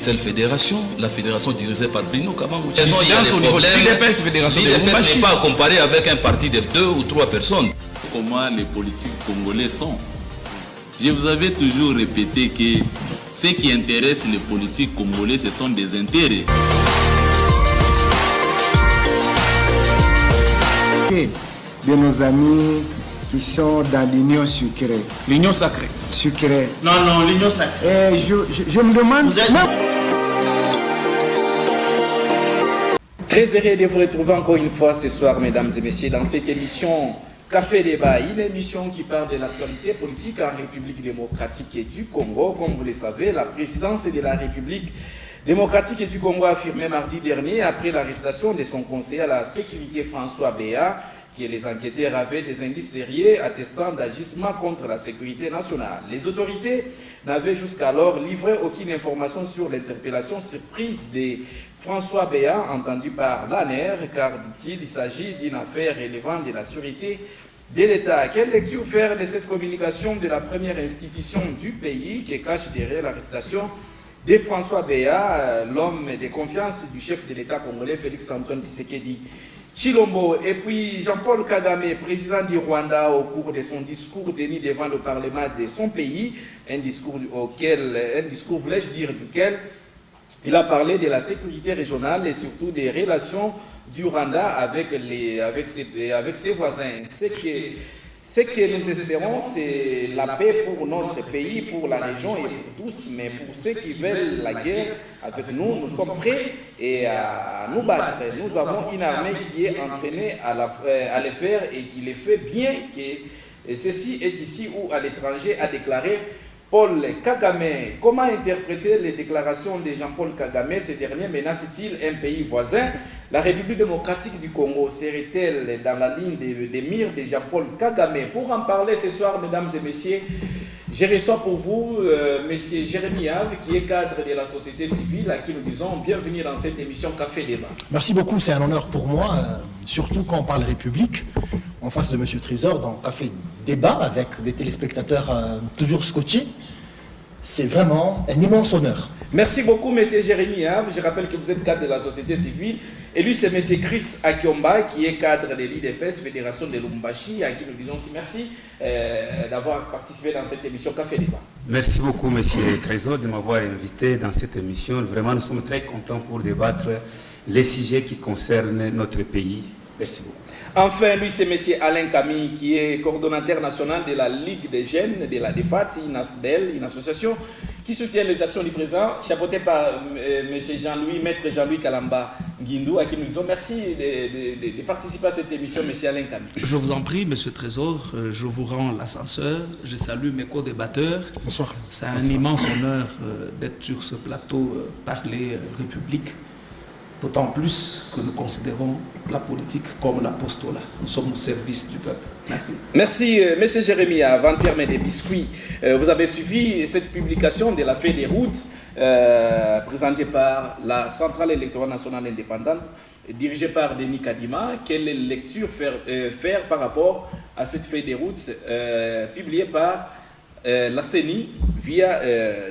telle fédération, la fédération dirigée par Bruno Kabangou. Au niveau de l'UDPS, fédération de L'UDPS n'est pas à comparer avec un parti de 2 ou 3 personnes. Comment les politiques congolais sont. Je vous avais toujours répété que ce qui intéresse les politiques congolais, ce sont des intérêts. De nos amis qui sont dans l'union sucrée. L'union sacrée. Sucrée. Non, l'union sacrée. Je me demande... Très heureux de vous retrouver encore une fois ce soir, mesdames et messieurs, dans cette émission Café Débat, une émission qui parle de l'actualité politique en République démocratique du Congo. Comme vous le savez, la présidence de la République démocratique du Congo a affirmé mardi dernier, après l'arrestation de son conseiller à la sécurité François Béa, que les enquêteurs avaient des indices sérieux attestant d'agissement contre la sécurité nationale. Les autorités n'avaient jusqu'alors livré aucune information sur l'interpellation surprise de François Béa, entendu par l'ANER, car, dit-il, il s'agit d'une affaire relevant de la sûreté de l'État. Quelle lecture faire de cette communication de la première institution du pays qui cache derrière l'arrestation de François Béa, l'homme de confiance du chef de l'État congolais Félix-Antoine Tshisekedi Tshilombo, et puis Jean-Paul Kagame, président du Rwanda, au cours de son discours tenu devant le Parlement de son pays, un discours, voulais-je dire, duquel il a parlé de la sécurité régionale et surtout des relations du Rwanda avec ses voisins. Ce que nous espérons, c'est la paix pour notre pays, pour la région et pour tous, mais pour ceux qui veulent la guerre avec nous, nous sommes prêts à nous battre. Nous avons une armée qui est entraînée à le faire et qui le fait bien, que ceci est ici ou à l'étranger, a déclaré Paul Kagame. Comment interpréter les déclarations de Jean-Paul Kagame? Ce dernier menace-t-il un pays voisin? La République démocratique du Congo serait-elle dans la ligne des mires de Jean-Paul Kagame? Pour en parler ce soir, mesdames et messieurs, je reçois pour vous M. Jérémy Have, qui est cadre de la société civile, à qui nous disons bienvenue dans cette émission Café Débat. Merci beaucoup, c'est un honneur pour moi, surtout quand on parle République, en face de M. Trésor, dans Café Débat, avec des téléspectateurs toujours scotchés. C'est vraiment un immense honneur. Merci beaucoup, M. Jérémy Have. Je rappelle que vous êtes cadre de la société civile. Et lui, c'est M. Chris Akiomba, qui est cadre de l'IDPS, Fédération de Lumbashi, à qui nous disons aussi merci d'avoir participé dans cette émission Café Débat. Merci beaucoup, M. Trésor, de m'avoir invité dans cette émission. Vraiment, nous sommes très contents pour débattre les sujets qui concernent notre pays. Merci beaucoup. Enfin, lui, c'est M. Alain Camille, qui est coordonnateur national de la Ligue des jeunes de la DEFAT, une ASBEL, une association qui soutient les actions du président, chapeautée par M. Jean-Louis, Maître Jean-Louis Kalamba Guindou, à qui nous disons merci de participer à cette émission, M. Alain Camille. Je vous en prie, M. Trésor, je vous rends l'ascenseur, je salue mes co-débatteurs. Bonsoir. C'est un immense honneur d'être sur ce plateau, parler République. D'autant plus que nous considérons la politique comme l'apostolat. Nous sommes au service du peuple. Merci. Merci, M. Jérémy. En termes des biscuits, vous avez suivi cette publication de la feuille des routes présentée par la Centrale électorale nationale indépendante, dirigée par Denis Kadima. Quelle lecture faire par rapport à cette feuille des routes publiée par la CENI via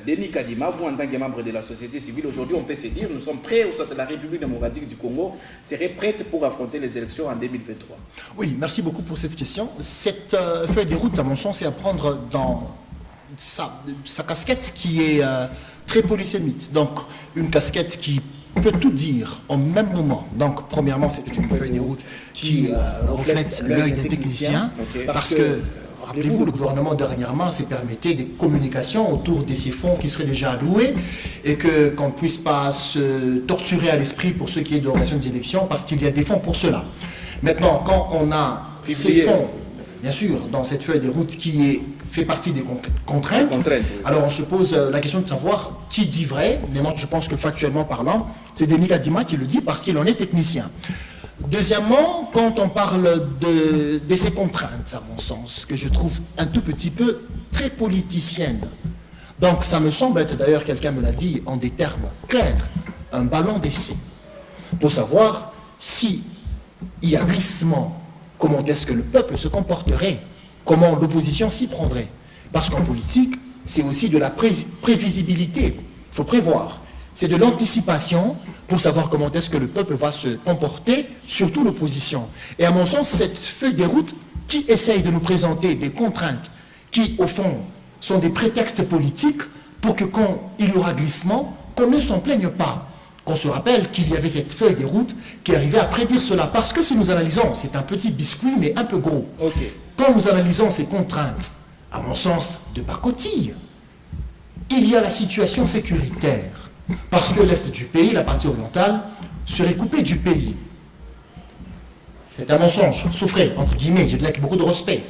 Denis Kadima? Vous, en tant que membre de la société civile, aujourd'hui, on peut se dire nous sommes prêts, ou soit la République démocratique du Congo serait prête pour affronter les élections en 2023. Oui, merci beaucoup pour cette question. Cette feuille de route, à mon sens, c'est à prendre dans sa casquette qui est très polysémite. Donc, une casquette qui peut tout dire en même moment. Donc, premièrement, c'est une feuille de route qui reflète l'œil des techniciens, parce que rappelez-vous, le gouvernement dernièrement s'est permis des communications autour de ces fonds qui seraient déjà alloués et qu'on ne puisse pas se torturer à l'esprit pour ce qui est d'organisation des élections parce qu'il y a des fonds pour cela. Maintenant, quand on a ces fonds, bien sûr, dans cette feuille de route qui fait partie des contraintes, oui. Alors on se pose la question de savoir qui dit vrai, mais moi je pense que factuellement parlant, c'est Denis Kadima qui le dit parce qu'il en est technicien. Deuxièmement, quand on parle de ces contraintes, à mon sens, que je trouve un tout petit peu très politiciennes, donc ça me semble être, d'ailleurs quelqu'un me l'a dit en des termes clairs, un ballon d'essai, pour savoir si il y a glissement, comment est-ce que le peuple se comporterait, comment l'opposition s'y prendrait. Parce qu'en politique, c'est aussi de la prévisibilité, il faut prévoir. c'est de l'anticipation pour savoir comment est-ce que le peuple va se comporter, surtout l'opposition. Et à mon sens, cette feuille de route qui essaye de nous présenter des contraintes qui, au fond, sont des prétextes politiques pour que quand il y aura glissement, qu'on ne s'en plaigne pas. Qu'on se rappelle qu'il y avait cette feuille de route qui arrivait à prédire cela. Parce que si nous analysons, c'est un petit biscuit, mais un peu gros. Quand nous analysons ces contraintes, à mon sens, de pacotille, il y a la situation sécuritaire. Parce que l'Est du pays, la partie orientale, serait coupée du pays. C'est un mensonge, souffrez, entre guillemets, je dis avec beaucoup de respect.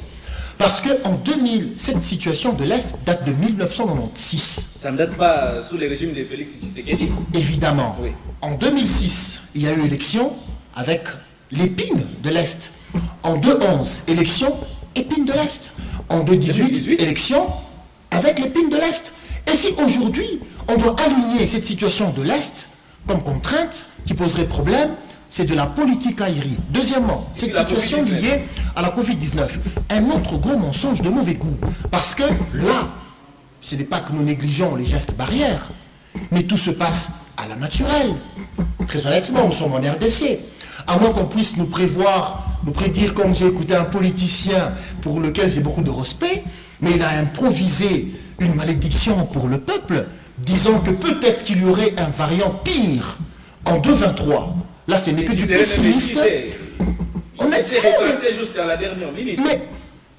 Parce qu'en 2000, cette situation de l'Est date de 1996. Ça ne date pas sous le régime de Félix Tshisekedi? Évidemment. Oui. En 2006, il y a eu élection avec l'épine de l'Est. En 2011, élection, épine de l'Est. En 2018, élection avec l'épine de l'Est. Et si aujourd'hui, on doit aligner cette situation de l'Est comme contrainte qui poserait problème, c'est de la politique aérienne. Deuxièmement, cette situation liée à la Covid-19. Un autre gros mensonge de mauvais goût. Parce que là, ce n'est pas que nous négligeons les gestes barrières, mais tout se passe à la naturelle. Très honnêtement, nous sommes en RDC. À moins qu'on puisse nous prédire, comme j'ai écouté un politicien pour lequel j'ai beaucoup de respect, mais il a improvisé une malédiction pour le peuple, disant que peut-être qu'il y aurait un variant pire en 2023. Là, ce n'est que du pessimiste. On s'est rétracté jusqu'à la dernière minute. Mais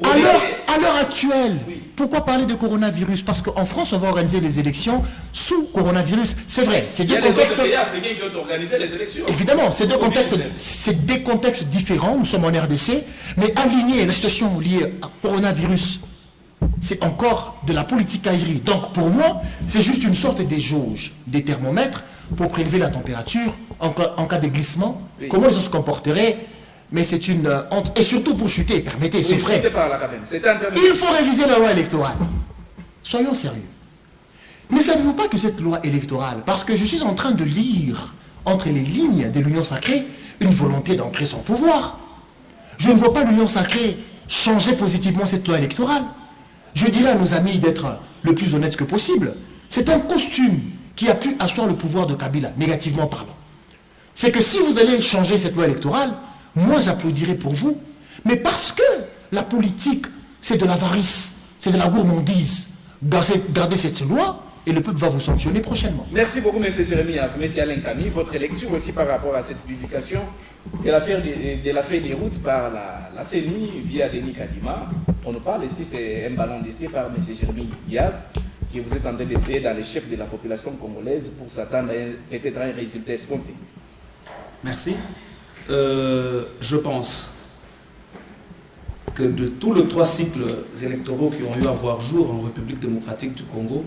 à l'heure actuelle, pourquoi parler de coronavirus? Parce qu'en France, on va organiser les élections sous coronavirus. C'est vrai, c'est deux contextes. Il y a des autres pays africains qui ont organisé les élections. Évidemment, c'est des contextes différents. Nous sommes en RDC, mais aligner la situation liée à coronavirus, c'est encore de la politique aérienne. Donc pour moi, c'est juste une sorte de jauge, des thermomètres pour prélever la température en cas de glissement. Oui. Comment ils se comporteraient? Mais c'est une honte. Et surtout pour chuter, permettez, c'est vrai. Il faut réviser la loi électorale. Soyons sérieux. Ne savez-vous pas que cette loi électorale, parce que je suis en train de lire entre les lignes de l'Union sacrée une volonté d'ancrer son pouvoir. Je ne vois pas l'Union sacrée changer positivement cette loi électorale. Je dirais à nos amis d'être le plus honnête que possible. C'est un costume qui a pu asseoir le pouvoir de Kabila, négativement parlant. C'est que si vous allez changer cette loi électorale, moi j'applaudirai pour vous, mais parce que la politique, c'est de l'avarice, c'est de la gourmandise. Gardez cette loi et le peuple va vous sanctionner prochainement. Merci beaucoup, M. Jérémy, M. Alain Camille. Votre lecture aussi par rapport à cette publication de la feuille des routes par la CENI via Denis Kadima. On nous parle ici, c'est un ballon d'essai par M. Jérémy Yav, que vous êtes en train d'essayer dans les chefs de la population congolaise pour s'attendre peut-être à un résultat escompté. Merci. Je pense que de tous les 3 cycles électoraux qui ont eu à voir jour en République démocratique du Congo,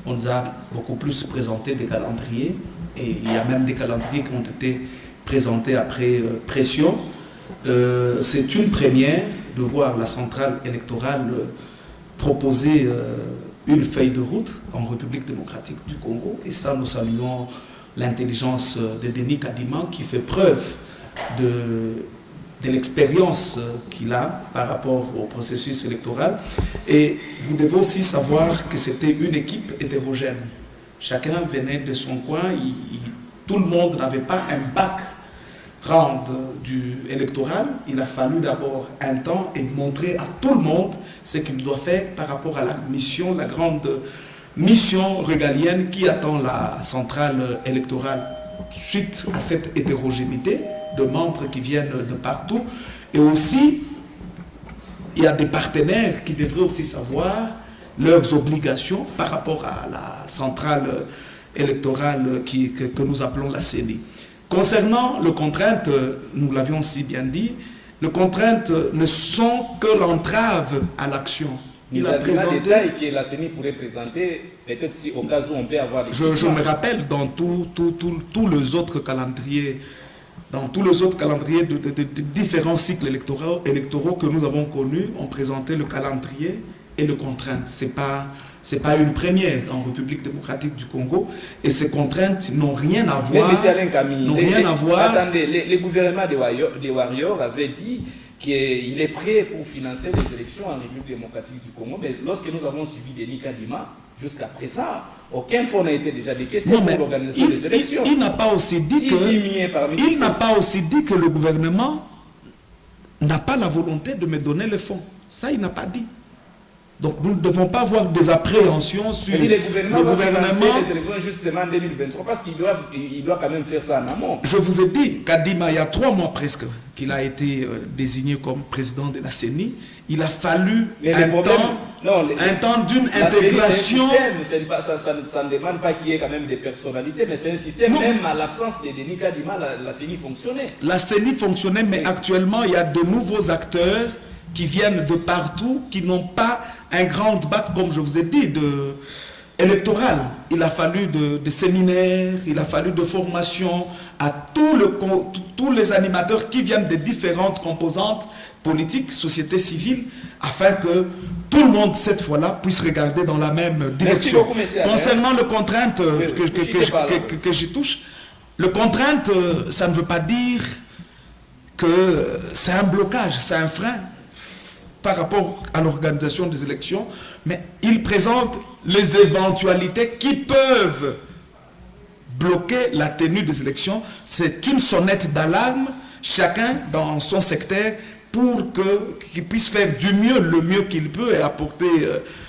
on nous a beaucoup plus présenté des calendriers, et il y a même des calendriers qui ont été présentés après pression. C'est une première de voir la centrale électorale proposer une feuille de route en République démocratique du Congo, et ça nous saluons l'intelligence de Denis Kadima qui fait preuve de l'expérience qu'il a par rapport au processus électoral. Et vous devez aussi savoir que c'était une équipe hétérogène. Chacun venait de son coin, tout le monde n'avait pas un background électoral. Il a fallu d'abord un temps et montrer à tout le monde ce qu'il doit faire par rapport à la mission, la grande mission régalienne qui attend la centrale électorale suite à cette hétérogénéité de membres qui viennent de partout. Et aussi, il y a des partenaires qui devraient aussi savoir leurs obligations par rapport à la centrale électorale que nous appelons la CENI. Concernant les contraintes, nous l'avions si bien dit, les contraintes ne sont que l'entrave à l'action. Il a présenté des détails que la CENI pourrait présenter, peut-être si au cas où on peut avoir des questions. Je me rappelle dans tous les autres calendriers, de différents cycles électoraux que nous avons connus, on présentait le calendrier et les contraintes. C'est pas une première en République démocratique du Congo, et ces contraintes n'ont rien à voir. Mais M. Alain Camille, attendez, le gouvernement des Warriors avait dit qu'il est prêt pour financer les élections en République démocratique du Congo, mais lorsque nous avons suivi Denis Kadima, jusqu'à présent, aucun fonds n'a été déjà décaissé Non, pour mais l'organisation des élections. il n'a pas aussi dit Qui que est parmi tous il n'a ces- pas aussi dit que le gouvernement n'a pas la volonté de me donner les fonds. Ça, il n'a pas dit. Donc nous ne devons pas avoir des appréhensions sur Et le gouvernement va financer gouvernement. les élections justement en 2023 parce qu'il doit quand même faire ça en amont. Je vous ai dit, Kadima, il y a 3 mois presque qu'il a été désigné comme président de la CENI. Il a fallu Mais un le problème, un temps d'une la CENI, intégration. c'est un système, ça ne demande pas qu'il y ait quand même des personnalités, mais c'est un système, Non. même à l'absence de Denis Kadima, la CENI fonctionnait. La CENI fonctionnait, mais actuellement, il y a de nouveaux acteurs qui viennent de partout, qui n'ont pas un grand bac, comme je vous ai dit, électoral. Il a fallu de séminaires, il a fallu de formation à tous les animateurs qui viennent des différentes composantes politiques, société civile, afin que tout le monde, cette fois-là, puisse regarder dans la même direction. beaucoup, monsieur Alain. Concernant le contrainte oui. que j'y touche, le contrainte, ça ne veut pas dire que c'est un blocage, c'est un frein par rapport à l'organisation des élections, mais il présente les éventualités qui peuvent bloquer la tenue des élections. C'est une sonnette d'alarme, chacun dans son secteur, pour qu'il puisse faire du mieux, le mieux qu'il peut, et apporter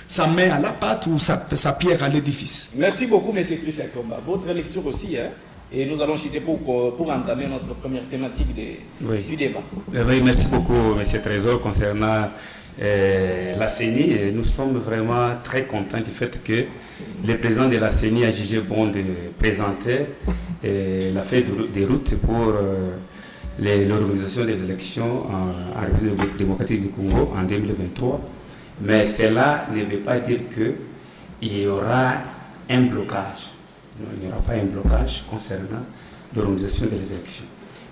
sa main à la pâte ou sa pierre à l'édifice. Merci beaucoup, M. Christian Komba. Votre lecture aussi, hein, et nous allons chuter pour entamer notre première thématique du débat. Oui, merci beaucoup, M. Trésor, concernant la CENI. Et nous sommes vraiment très contents du fait que le président de la CENI a jugé bon de présenter la feuille de route pour l'organisation des élections en République démocratique du Congo en 2023. Mais cela ne veut pas dire qu'il y aura un blocage. Non, il n'y aura pas un blocage concernant l'organisation des élections.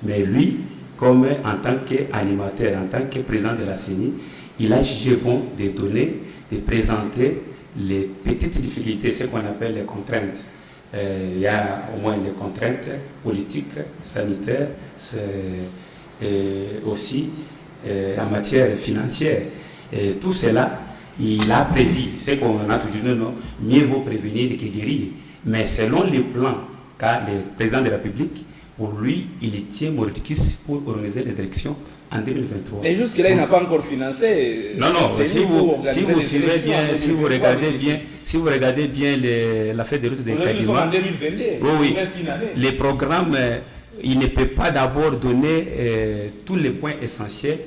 Mais lui, comme en tant qu'animateur, en tant que président de la CENI, il a jugé bon de présenter les petites difficultés, ce qu'on appelle les contraintes. Il y a au moins les contraintes politiques, sanitaires, aussi en matière financière. Et tout cela, il a prévu. C'est qu'on a toujours dit, non, mieux vaut prévenir que guérir. Mais selon les plans qu'a le président de la République, pour lui, il tient mordicus pour organiser les élections en 2023. Et jusque-là, il n'a pas encore financé. Non, si vous suivez bien, si vous regardez bien la feuille de route des Kadima. Nous sommes en 2022. Oui, les programmes, il ne peut pas d'abord donner tous les points essentiels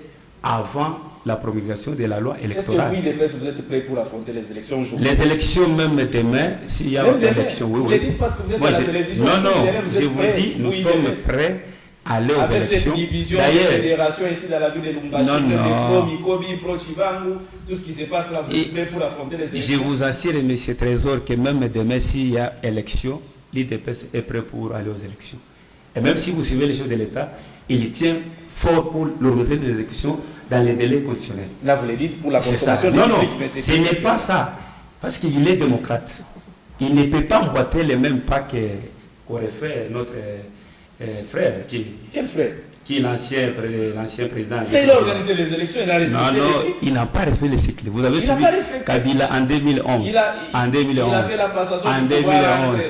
avant la promulgation de la loi électorale. Est-ce que vous êtes prêts pour affronter les élections aujourd'hui? Les élections, même demain, s'il y a une élection, oui. Vous le dites parce que vous êtes à la télévision. Non, je vous dis, nous sommes prêts à aller aux élections. Avec cette division de fédération ici dans la ville de Lumbashi, tout ce qui se passe là, vous êtes prêts pour affronter les élections? Je vous assure, M. Trésor, que même demain, s'il y a élection, l'IDPS est prêt pour aller aux élections. Et même si vous suivez les chefs de l'État, il tient fort pour l'organisation des élections dans les délais conditionnels. Là, vous le dites pour la consommation des publics, mais ce n'est pas ça. Parce qu'il est démocrate. Il ne peut pas emboîter les mêmes pas qu'aurait fait notre frère. Quel frère? Qui est l'ancien président. Mais il a organisé les élections, il a respecté les cycles. Il n'a pas respecté les cycles. Vous avez suivi Kabila en 2011. Il a fait la passation en 2011.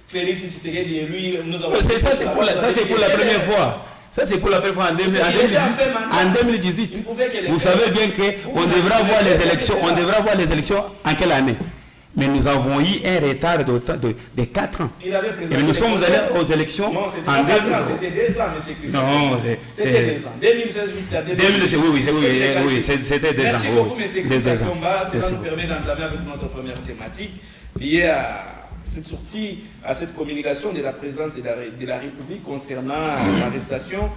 Félix Tshisekedi et lui, nous avons... Ça, c'est pour la première fois. Ça, c'est pour la première fois en 2018. Vous savez bien qu'on devra voir les élections. On devra voir les élections en quelle année? Mais nous avons eu un retard de 4 ans. Et nous sommes allés aux élections en 2020. C'était 2 ans, M. Christian. Non, c'était 2 ans. 2016 jusqu'à 2016. Oui, c'était 2 ans. Merci beaucoup, M. Christian Komba. Cela nous permet d'entamer avec notre première thématique liée à cette sortie, à cette communication de la présidence de la République concernant l'arrestation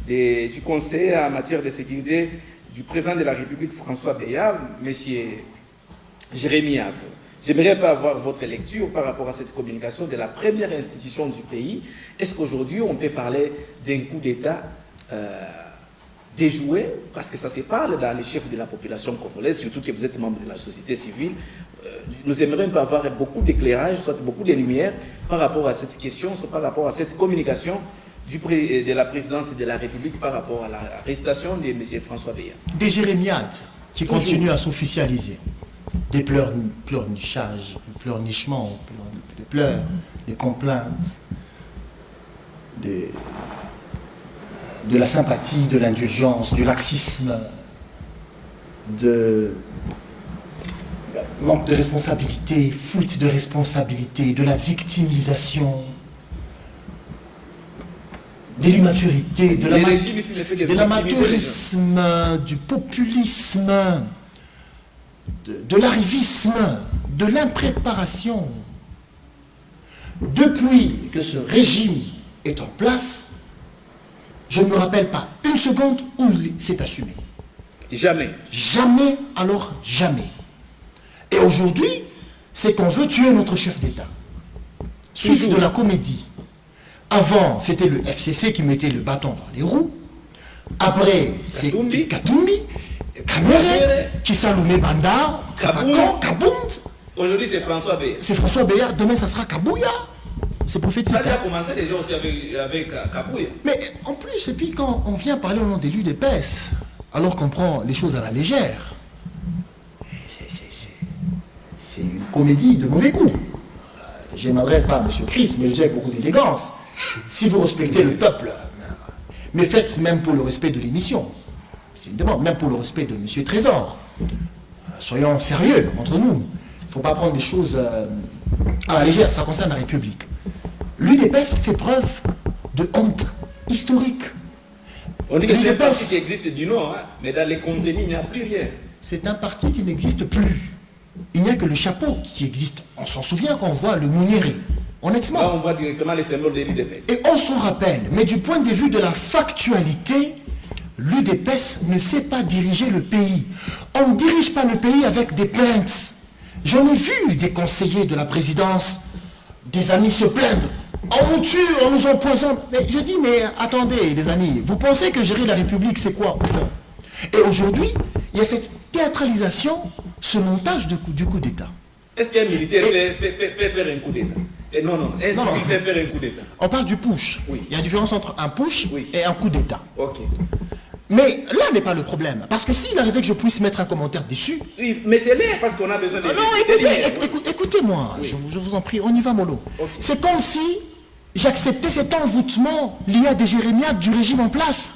du conseiller en matière de sécurité du président de la République, François Béard, M. Jérémy Have. J'aimerais pas avoir votre lecture par rapport à cette communication de la première institution du pays. Est-ce qu'aujourd'hui, on peut parler d'un coup d'État déjoué? Parce que ça se parle dans les chefs de la population congolaise, surtout que vous êtes membre de la société civile. Nous aimerions pas avoir beaucoup d'éclairage, soit beaucoup de lumière par rapport à cette question, soit par rapport à cette communication de la présidence de la République par rapport à l'arrestation de M. François Béard. Des jérémiades qui continuent à s'officialiser. des pleurnichages, pleurnichements, des pleurs, des complaintes, de la sympathie, de l'indulgence, du laxisme, de manque de responsabilité, fuite de responsabilité, de la victimisation, de l'immaturité, de l'amateurisme, du populisme, de l'arrivisme, de l'impréparation. Depuis que ce régime est en place, je ne me rappelle pas une seconde où il s'est assumé. Jamais. Jamais, alors jamais. Et aujourd'hui, c'est qu'on veut tuer notre chef d'État. Suite de la comédie. Avant, c'était le FCC qui mettait le bâton dans les roues. Après, c'est Katumbi, Kamere, Kisaloumé Banda, Kabound. Aujourd'hui, c'est François Béa. C'est François Béa, demain, ça sera Kabouya. C'est prophétique. Ça a commencé déjà aussi avec Kabouya. Mais en plus, et puis quand on vient parler au nom des l'UDPS, alors qu'on prend les choses à la légère, c'est une comédie de mauvais goût. Je ne m'adresse pas à M. Chris, mais je dis avec beaucoup d'élégance. Si vous respectez le peuple, mais faites même pour le respect de l'émission. C'est une demande, même pour le respect de M. Trésor. Soyons sérieux entre nous. Il ne faut pas prendre des choses à la légère, ça concerne la République. L'UDPS fait preuve de honte historique. On dit que c'est un parti qui existe du nom, hein, mais dans les contenus, il n'y a plus rien. C'est un parti qui n'existe plus. Il n'y a que le chapeau qui existe. On s'en souvient quand on voit le Mounieri. Honnêtement. Là, on voit directement les symboles de l'UDPS. Et on s'en rappelle. Mais du point de vue de la factualité, l'UDPS ne sait pas diriger le pays. On ne dirige pas le pays avec des plaintes. J'en ai vu des conseillers de la présidence, des amis se plaindre. On nous tue, on nous empoisonne. Mais je dis, mais attendez les amis, vous pensez que gérer la République, c'est quoi au fond? Et aujourd'hui, il y a cette théâtralisation, ce montage du coup d'État. Est-ce qu'un militaire peut faire un coup d'État? Non, un civil peut faire un coup d'État. On parle du push. Oui. Il y a une différence entre un push et un coup d'État. Ok. Mais là n'est pas le problème. Parce que s'il arrivait que je puisse mettre un commentaire dessus... Oui, mettez-les parce qu'on a besoin de... Non, écoutez-moi, oui. je vous en prie, on y va mollo. Okay. C'est comme si j'acceptais cet envoûtement lié à des jérémiades du régime en place.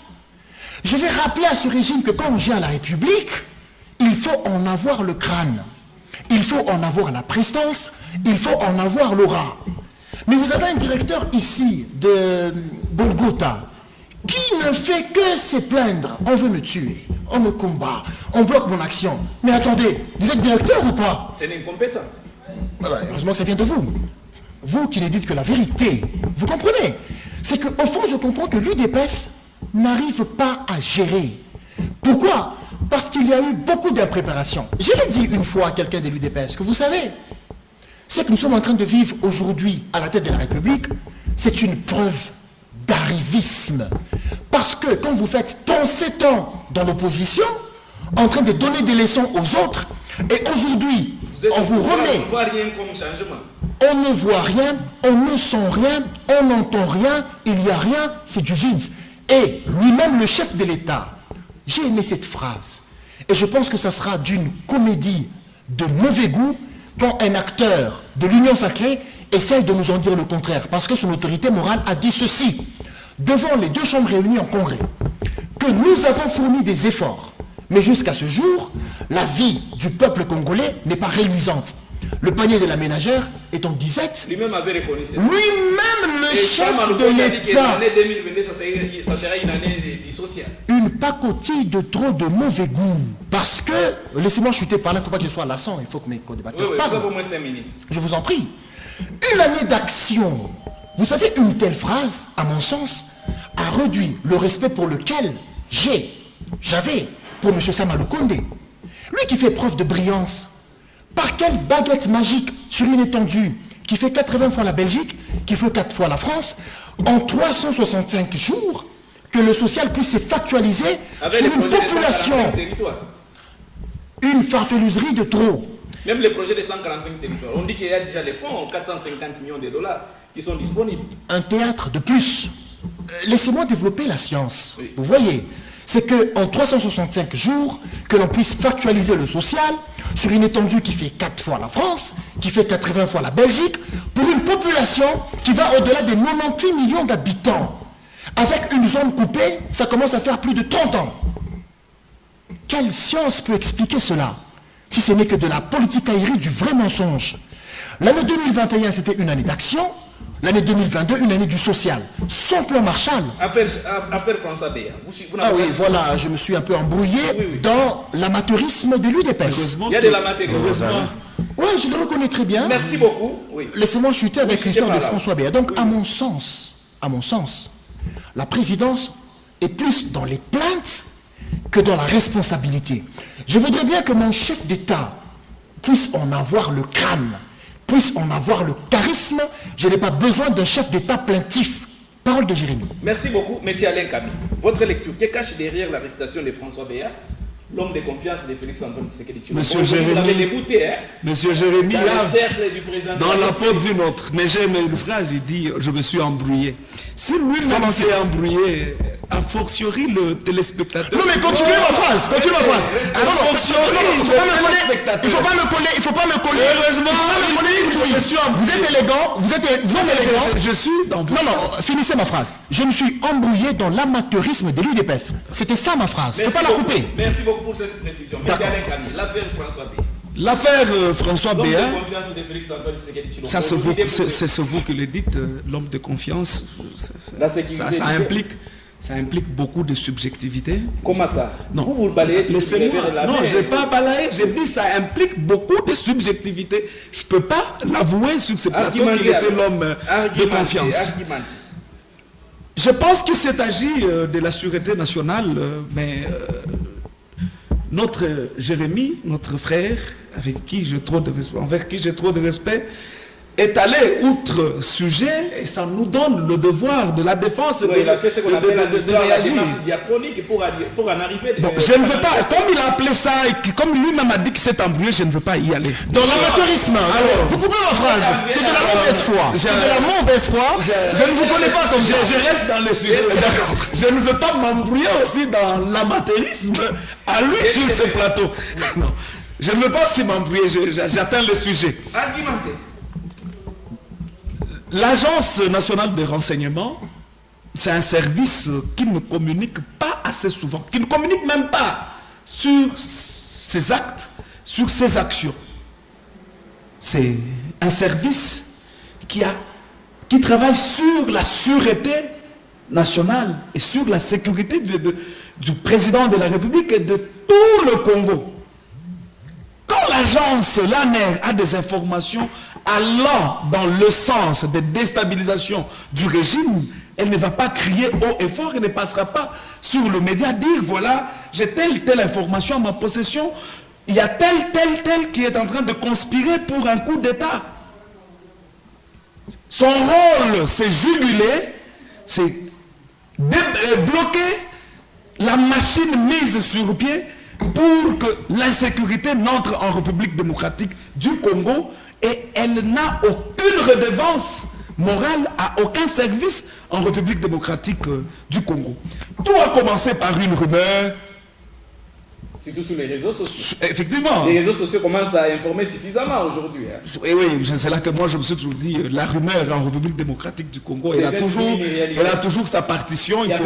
Je vais rappeler à ce régime que quand on gère la République, il faut en avoir le crâne. Il faut en avoir la prestance, il faut en avoir l'aura. Mais vous avez un directeur ici de Golgotha qui ne fait que se plaindre. On veut me tuer, on me combat, on bloque mon action. Mais attendez, vous êtes directeur ou pas? C'est incompétent. Heureusement que ça vient de vous. Vous qui ne dites que la vérité. Vous comprenez? C'est qu'au fond, je comprends que l'UDPS n'arrive pas à gérer. Pourquoi? Parce qu'il y a eu beaucoup d'impréparation. Je l'ai dit une fois à quelqu'un de l'UDPS, que vous savez, ce que nous sommes en train de vivre aujourd'hui à la tête de la République, c'est une preuve d'arrivisme. Parce que quand vous faites tant 7 ans dans l'opposition, en train de donner des leçons aux autres, et aujourd'hui, on vous remet... On ne voit rien comme changement. On ne voit rien, on ne sent rien, on n'entend rien, il n'y a rien, c'est du vide. Et lui-même, le chef de l'État, j'ai aimé cette phrase. Et je pense que ça sera d'une comédie de mauvais goût quand un acteur de l'Union sacrée essaye de nous en dire le contraire. Parce que son autorité morale a dit ceci, devant les 2 chambres réunies en congrès, que nous avons fourni des efforts. Mais jusqu'à ce jour, la vie du peuple congolais n'est pas réluisante. Le panier de la ménagère est en disette. Lui-même avait reconnu ça. Lui-même, le chef de l'État. L'année 2022, ça sera une année sociale. Une pacotille de trop de mauvais goût. Parce que, laissez-moi chuter par là, il ne faut pas que je sois lassant, il faut que mes co-débatteurs parlent. Vous avez au moins 5 minutes. Je vous en prie. Une année d'action. Vous savez, une telle phrase, à mon sens, a réduit le respect pour lequel j'avais pour M. Sama Lukonde. Lui qui fait preuve de brillance. Par quelle baguette magique sur une étendue qui fait 80 fois la Belgique, qui fait 4 fois la France, en 365 jours, que le social puisse se factualiser sur une population. Une farfeluserie de trop. Même les projets de 145 territoires. On dit qu'il y a déjà des fonds, 450 millions de dollars, qui sont disponibles. Un théâtre de plus. Laissez-moi développer la science. Oui. Vous voyez, c'est qu'en 365 jours, que l'on puisse factualiser le social sur une étendue qui fait 4 fois la France, qui fait 80 fois la Belgique, pour une population qui va au-delà des 98 millions d'habitants. Avec une zone coupée, ça commence à faire plus de 30 ans. Quelle science peut expliquer cela, si ce n'est que de la politique aérienne, du vrai mensonge? L'année 2021, c'était une année d'action. L'année 2022, une année du social. Sans plan Marshall. Affaire François Béa. Oui, voilà, je me suis un peu embrouillé dans l'amateurisme de l'UDPS. Il y a de l'amateurisme. Oui, je le reconnais très bien. Merci beaucoup. Oui. Laissez-moi chuter avec l'histoire de François Béa. Donc, à mon sens, la présidence est plus dans les plaintes que dans la responsabilité. Je voudrais bien que mon chef d'État puisse en avoir le crâne, puisse en avoir le charisme. Je n'ai pas besoin d'un chef d'État plaintif. Parole de Jérémy. Merci beaucoup, M. Alain Camille. Votre lecture, que cache derrière l'arrestation de François Béa, l'homme de confiance de Félix-Antoine Tshisekedi Tshilombo? Monsieur Jérémy, vous l'avez débouté, hein? Monsieur Jérémy, dans là, le cercle du président dans la peau d'une autre. Mais j'aime une phrase, il dit, je me suis embrouillé. Si lui-même s'est embrouillé, a fortiori le téléspectateur... Non mais continuez ma phrase, continue ma phrase. Il faut pas me coller. Heureusement, vous êtes élégant, vous êtes élégant. Je suis dans... Non, finissez ma phrase. Je me suis embrouillé dans l'amateurisme de l'UDPS. C'était ça ma phrase, il ne faut pas la couper. Merci beaucoup pour cette précision. M. Alain Camille, l'affaire François Béa. L'affaire François Béa, L'homme de confiance de Félix-Antoine Tshisekedi Tshilombo. ça c'est vous qui le dites, l'homme de confiance, ça implique beaucoup de subjectivité. Comment ça? Non. Vous le balayez. Laissez-moi. Non, je n'ai pas balayé. J'ai dit ça implique beaucoup de subjectivité. Je ne peux pas l'avouer sur ce plateau qu'il était l'homme de confiance. Je pense qu'il s'est agi de la sûreté nationale, mais notre Jérémy, notre frère, envers qui j'ai trop de respect, est allé outre sujet et ça nous donne le devoir de la défense il a fait ce qu'on appelle de réagir. la démarche diachronique pour en arriver. Bon, je ne veux pas, comme il a appelé ça, et comme lui-même a dit qu'il s'est embrouillé, je ne veux pas y aller. Dans l'amateurisme, vous coupez ma phrase, c'est de la mauvaise foi. C'est de la mauvaise foi, je ne vous connais pas comme ça. Je reste dans le sujet. Je ne veux pas m'embrouiller aussi dans l'amateurisme à lui sur ce plateau. Non, je ne veux pas aussi m'embrouiller, j'atteins le sujet. Argumentez. L'Agence nationale de renseignement, c'est un service qui ne communique pas assez souvent, qui ne communique même pas sur ses actes, sur ses actions. C'est un service qui travaille sur la sûreté nationale et sur la sécurité du président de la République et de tout le Congo. Quand l'agence, l'ANER, a des informations allant dans le sens de déstabilisation du régime, elle ne va pas crier haut et fort, elle ne passera pas sur le média dire voilà, j'ai telle information à ma possession, il y a tel qui est en train de conspirer pour un coup d'État. Son rôle, c'est juguler, c'est bloquer la machine mise sur pied pour que l'insécurité n'entre en République démocratique du Congo et elle n'a aucune redevance morale à aucun service en République démocratique du Congo. Tout a commencé par une rumeur. Surtout sur les réseaux sociaux. Effectivement. Les réseaux sociaux commencent à informer suffisamment aujourd'hui. Hein. Et oui, c'est là que moi je me suis toujours dit, la rumeur en République démocratique du Congo, elle a toujours sa partition, il ne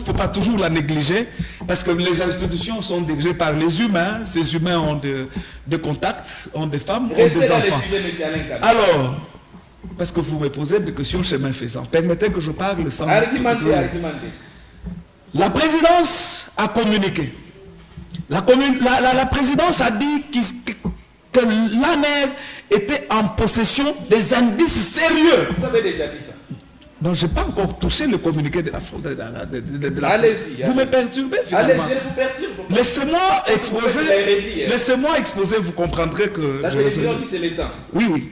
faut pas toujours la négliger, parce que les institutions sont dirigées par les humains, ces humains ont de contacts, ont des femmes, ont des enfants. Alors, parce que vous me posez des questions chemin faisant, permettez que je parle sans... Argumentez. La présidence a communiqué. La présidence a dit que l'ANER était en possession des indices sérieux. Vous avez déjà dit ça. Donc je n'ai pas encore touché le communiqué de la Allez-y. Vous me perturbez finalement. Allez, je vous perturbe. Laissez-moi exposer, vous comprendrez que... La télévision aussi c'est l'État. Oui.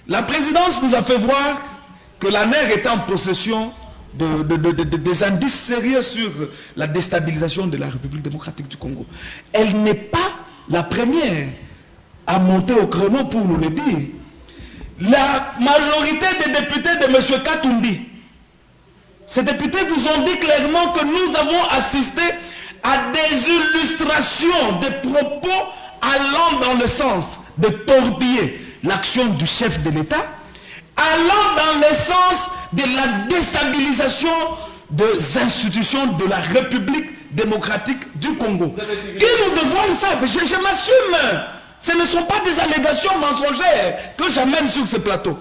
La présidence nous a fait voir que l'ANER était en possession des indices sérieux sur la déstabilisation de la République démocratique du Congo. Elle n'est pas la première à monter au créneau pour nous le dire. La majorité des députés de M. Katumbi Ces députés vous ont dit clairement que nous avons assisté à des illustrations, des propos allant dans le sens de torpiller l'action du chef de l'État, allant dans le sens de la déstabilisation des institutions de la République démocratique du Congo. Et nous devons ça, je m'assume. Ce ne sont pas des allégations mensongères que j'amène sur ce plateau.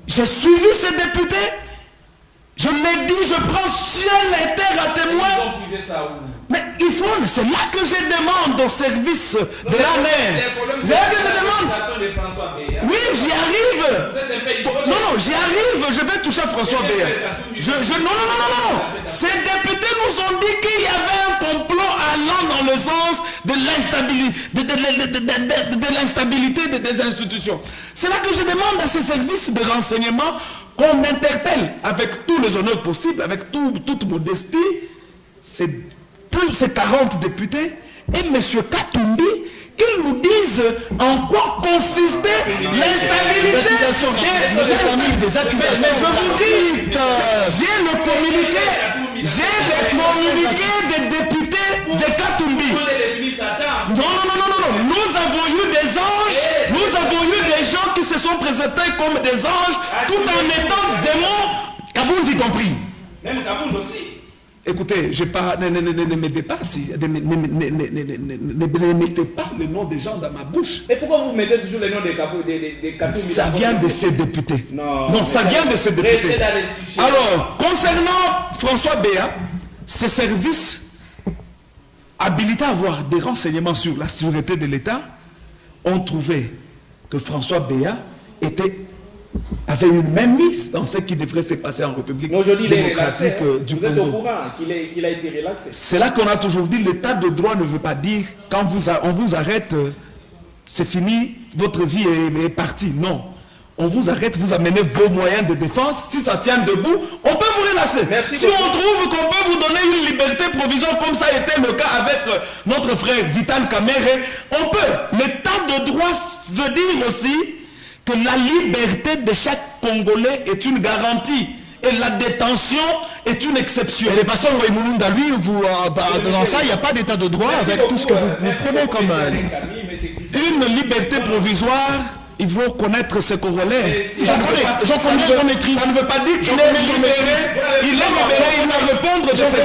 J'ai suivi ces députés, je l'ai dit, je prends ciel et terre à témoin. Mais il faut, c'est là que je demande au service de l'armée. C'est là que je demande. Oui, j'y arrive. Non, j'y arrive. Je vais toucher François Béa. Non. Ces députés nous ont dit qu'il y avait un complot allant dans le sens de l'instabilité des institutions. C'est là que je demande à ces services de renseignement qu'on interpelle avec tous les honneurs possibles, avec toute modestie, ces 40 députés et M. Katumbi, qu'ils nous disent en quoi consistait l'instabilité des accusations. Mais je vous dis, j'ai le communiqué des députés de Katumbi. Non. Nous avons eu des anges, nous avons eu des gens qui se sont présentés comme des anges, tout en étant démons, Kabound y compris. Même Kabound aussi. Écoutez, ne mettez pas le nom des gens dans ma bouche. Et pourquoi vous mettez toujours le nom des Katumbi? Ça vient de ces députés. Non, ça vient de ces députés. Alors, concernant François Béa, ses services habilités à avoir des renseignements sur la sûreté de l'État ont trouvé que François Béa avait une même mise dans ce qui devrait se passer en République démocratique du Congo. Vous êtes au courant qu'il a été relaxé? C'est là qu'on a toujours dit l'état de droit ne veut pas dire quand on vous arrête, c'est fini, votre vie est partie. Non. On vous arrête, vous amenez vos moyens de défense. Si ça tient debout, on peut vous relâcher. Si on trouve qu'on peut vous donner une liberté provisoire, comme ça a été le cas avec notre frère Vital Kamerhe, on peut. L'état de droit veut dire aussi que la liberté de chaque Congolais est une garantie et la détention est une exception. Et les pasteurs Mulunda, lui, dans ça, il n'y a pas d'état de droit avec tout ce que vous prenez comme... Une liberté provisoire, il faut connaître ses Congolais. Ça ne veut pas dire qu'il est libéré. Il va répondre de ses actes.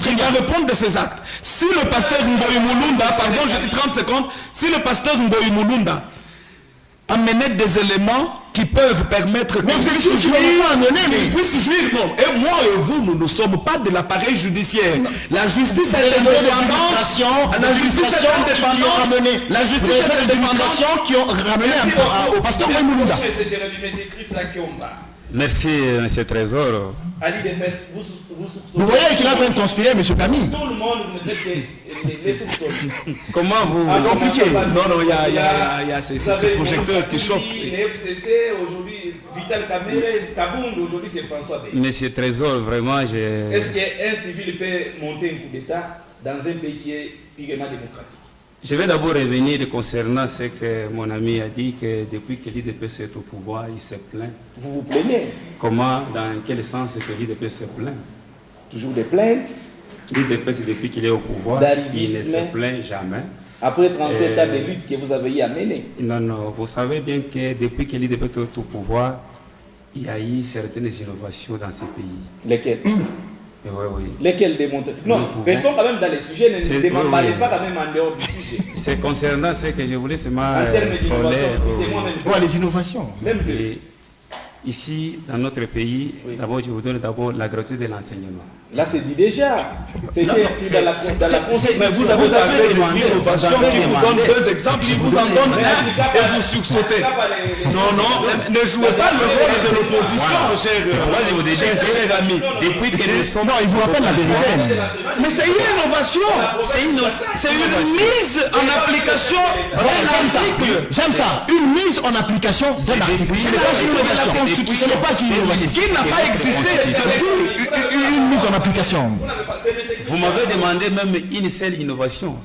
Il va répondre de ses actes. Si le pasteur Mboyi Mulunda, pardon, j'ai dit 30 secondes, si le pasteur Mboyi Mulunda amener des éléments qui peuvent permettre que vous puissiez jouir, non. Et moi et vous, nous ne sommes pas de l'appareil judiciaire. La justice est indépendante. La justice est indépendante. La justice est indépendante qui ont ramené au pasteur Mulunda. Merci, M. Trésor. Ali Depes, vous voyez qu'il est en train de conspirer, M. Camille. Tout le monde vous mettez les soupçons. Comment vous... C'est compliqué. Non, il y a ces projecteurs qui chauffent. Les FCC, aujourd'hui, Vital Kamerhe, Kabound, aujourd'hui c'est François Béa. Monsieur Trésor, vraiment, j'ai... Est-ce qu'un civil peut monter un coup d'État dans un pays qui est purement démocratique? Je vais d'abord revenir concernant ce que mon ami a dit, que depuis que l'IDPS est au pouvoir, il se plaint. Vous vous plaignez? Comment, dans quel sens que l'IDPS se plaint? Toujours des plaintes? L'IDPS, depuis qu'il est au pouvoir, il ne se plaint jamais. Après 37 ans de lutte que vous avez à mener? Non, vous savez bien que depuis que l'IDPS est au pouvoir, il y a eu certaines innovations dans ce pays. Lesquelles? Oui. Lesquels démontrent? Non, restons quand même dans les sujets, ne démarrez pas quand même en dehors du sujet. C'est concernant ce que je voulais seulement... En termes d'innovation, citez-moi même. Ouais, les innovations. Même ici, dans notre pays, d'abord, je vous donne d'abord la gratuité de l'enseignement. Là, c'est dit déjà. C'était inscrit dans la Constitution. Mais vous avez parlé de l'innovation qui vous donne deux exemples, il vous en donne un et vous sursautez. Non, ne jouez pas le rôle de l'opposition, cher ami. Depuis que nous sommes... Non, il vous rappelle la vérité. Mais c'est une innovation. C'est une mise en application d'un article. J'aime ça. Une mise en application d'un article. C'est pas une innovation. Ce n'est pas une innovation. Qui n'a pas existé depuis une mise en application. Vous m'avez demandé même une seule innovation.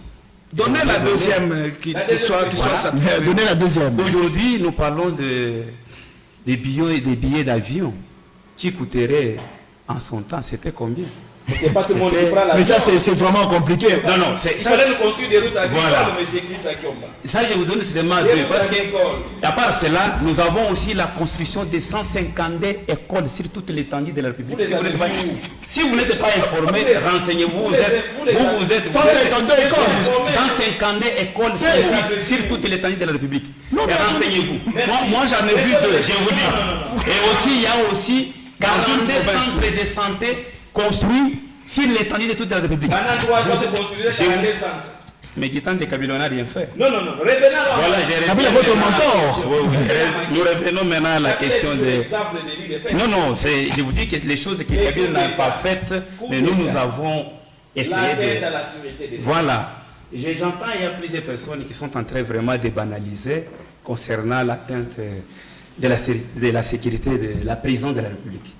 Donnez la deuxième qui soit satisfaite. Donnez la deuxième. Aujourd'hui, nous parlons des billets d'avion qui coûteraient en son temps, c'était combien? C'est pas tout le monde qui prend la. Mais ça, c'est vraiment compliqué. Non, non, Il fallait nous construire des routes agricoles, Voilà. mais c'est Chris Akiomba. Ça, je vous donne seulement deux. Parce que, à part cela, nous avons aussi la construction de 150 écoles sur toute l'étendue de la République. Si vous n'êtes pas informé, renseignez-vous. Vous êtes 152 écoles. 150 écoles sur toute l'étendue de la République. Renseignez-vous. Moi, j'en ai vu deux. Je vous dis. Et aussi, il y a aussi 42 centres de santé construits sur l'étendue de toute la République. Pendant 3 ans, vous construisez 42 centres. Mais du temps de Kabila, on n'a rien fait. Non, non, non. Revenons à Voilà, Kabila, votre mentor. Nous revenons maintenant à la question de... Non, non, je vous dis que les choses que Kabila n'a pas faites, mais nous avons essayé de... la sécurité des Voilà. J'entends, il y a plusieurs personnes qui sont en train vraiment de banaliser concernant l'atteinte de la sécurité de la présidence de la République.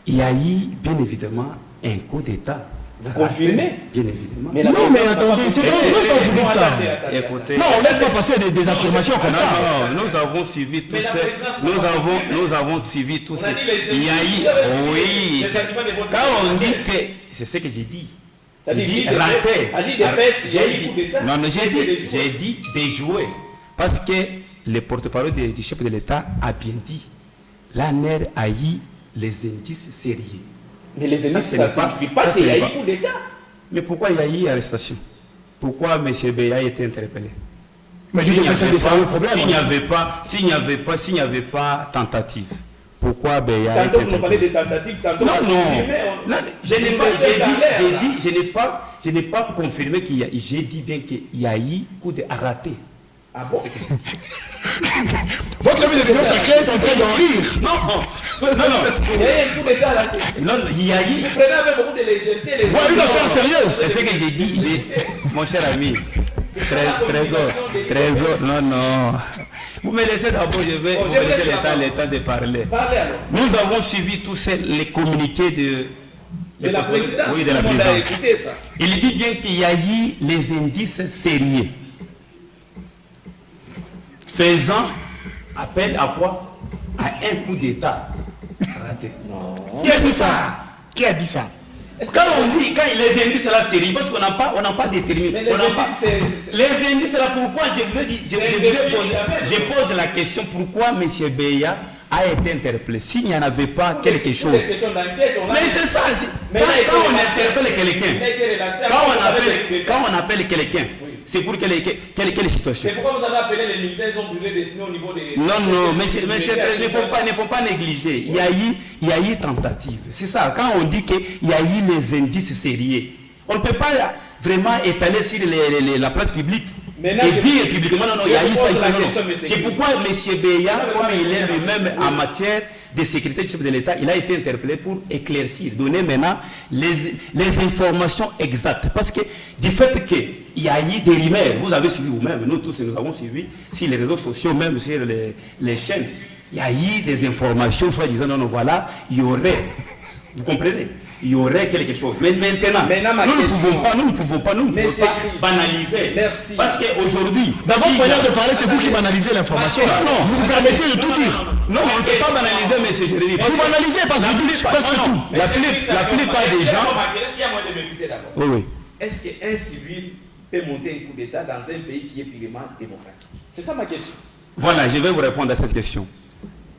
Il y a eu, bien évidemment, un coup d'État. Vous confirmez? Bien évidemment. Mais Non, mais attendez, c'est dangereux quand vous dites ça. Écoutez, Non, on laisse pas passer des informations comme ça. non, nous avons suivi tout ça. Nous avons suivi tout ça. Il y a eu, oui, quand on dit que, c'est ce que j'ai dit. Il dit raté. Non, mais j'ai dit déjouer. Parce que le porte-parole du chef de l'État a bien dit, l'ANER a eu les indices sérieux. Mais les indices, ça ne signifie pas qu'il y a eu coup d'État. Mais pourquoi il y a eu arrestation? Pourquoi M. Beya a été interpellé? Mais je devrais ça des sérieux problèmes. S'il n'y avait pas tentative, pourquoi Beya a été interpellé? Tantôt vous nous parlez de tentatives, tantôt non, je n'ai pas confirmé qu'il y a, j'ai dit bien qu'il y a eu coup de raté. Ah bon? Votre ami de l'Union sacrée est en train d'en rire. Non. Il y a eu un coup d'État là. Non, il y a eu... Vous prenez avec beaucoup de légèreté. Ouais, une affaire sérieuse. C'est ce que j'ai dit, mon cher ami. Trésor, non. Vous me laissez d'abord, je vais vous laisser l'état de parler. Parlez alors. Nous avons suivi tous les communiqués de la présidence. Oui, de la Tout le monde a présidence. écouté ça. Il dit bien qu'il y a eu les indices sérieux. Faisant appel à quoi? À un coup d'État raté. Non. Qui a dit ça? Qui a dit ça? Quand on dit, quand les indices là sérieux, parce qu'on n'a pas déterminé. Mais les indices là, pourquoi je vous ai dit, je pose la question, pourquoi M. Beya a été interpellé? S'il n'y en avait pas quelque chose. Mais c'est ça, quand on interpelle quelqu'un, quand on appelle quelqu'un, c'est pour quelle situation? C'est pourquoi vous avez appelé les militaires, ils ont brûlé des pneus au niveau des... Non, mais il ne faut pas négliger. Il y a eu tentative. C'est ça, quand on dit qu'il y a eu les indices sérieux, on ne peut pas vraiment étaler sur la place publique et dire publiquement, non, il y a eu ça, non. C'est pourquoi M. Beya, comme il est lui-même en matière de sécurité du chef de l'État, il a été interpellé pour éclaircir, donner maintenant les informations exactes. Parce que du fait qu'il y a eu des rumeurs, vous avez suivi vous-même, nous tous nous avons suivi sur les réseaux sociaux, même sur les chaînes, il y a eu des informations, soit disant, non, voilà, il y aurait, vous comprenez, il y aurait quelque chose. Mais maintenant nous ne pouvons pas banaliser. Merci. Parce qu'aujourd'hui... Dans votre manière de parler, c'est vous qui banalisez l'information. Non, vous vous permettez de tout dire. Non, on ne peut pas banaliser, M. Jérémy. Vous banalisez parce que vous dites presque tout. La plupart des gens... Est-ce qu'il y a moyen de m'écouter d'abord? Oui. Est-ce qu'un civil peut monter un coup d'État dans un pays qui est purement démocratique? C'est ça ma question. Voilà, je vais vous répondre à cette question.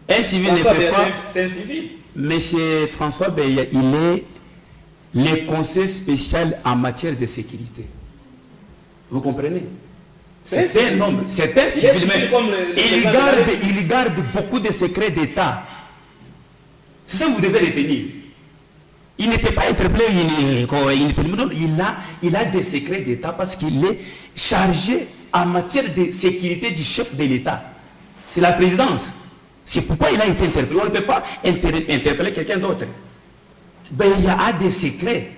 Un civil ne peut pas... C'est un civil. Monsieur François Beya, il est le conseil spécial en matière de sécurité. Vous comprenez? C'est un homme, c'est un civil, mais il garde beaucoup de secrets d'État. C'est ça que vous devez retenir. Il n'était pas interpellé, il a des secrets d'État parce qu'il est chargé en matière de sécurité du chef de l'État. C'est la présidence. C'est pourquoi il a été interpellé. On ne peut pas interpeller quelqu'un d'autre. Ben, il y a des secrets.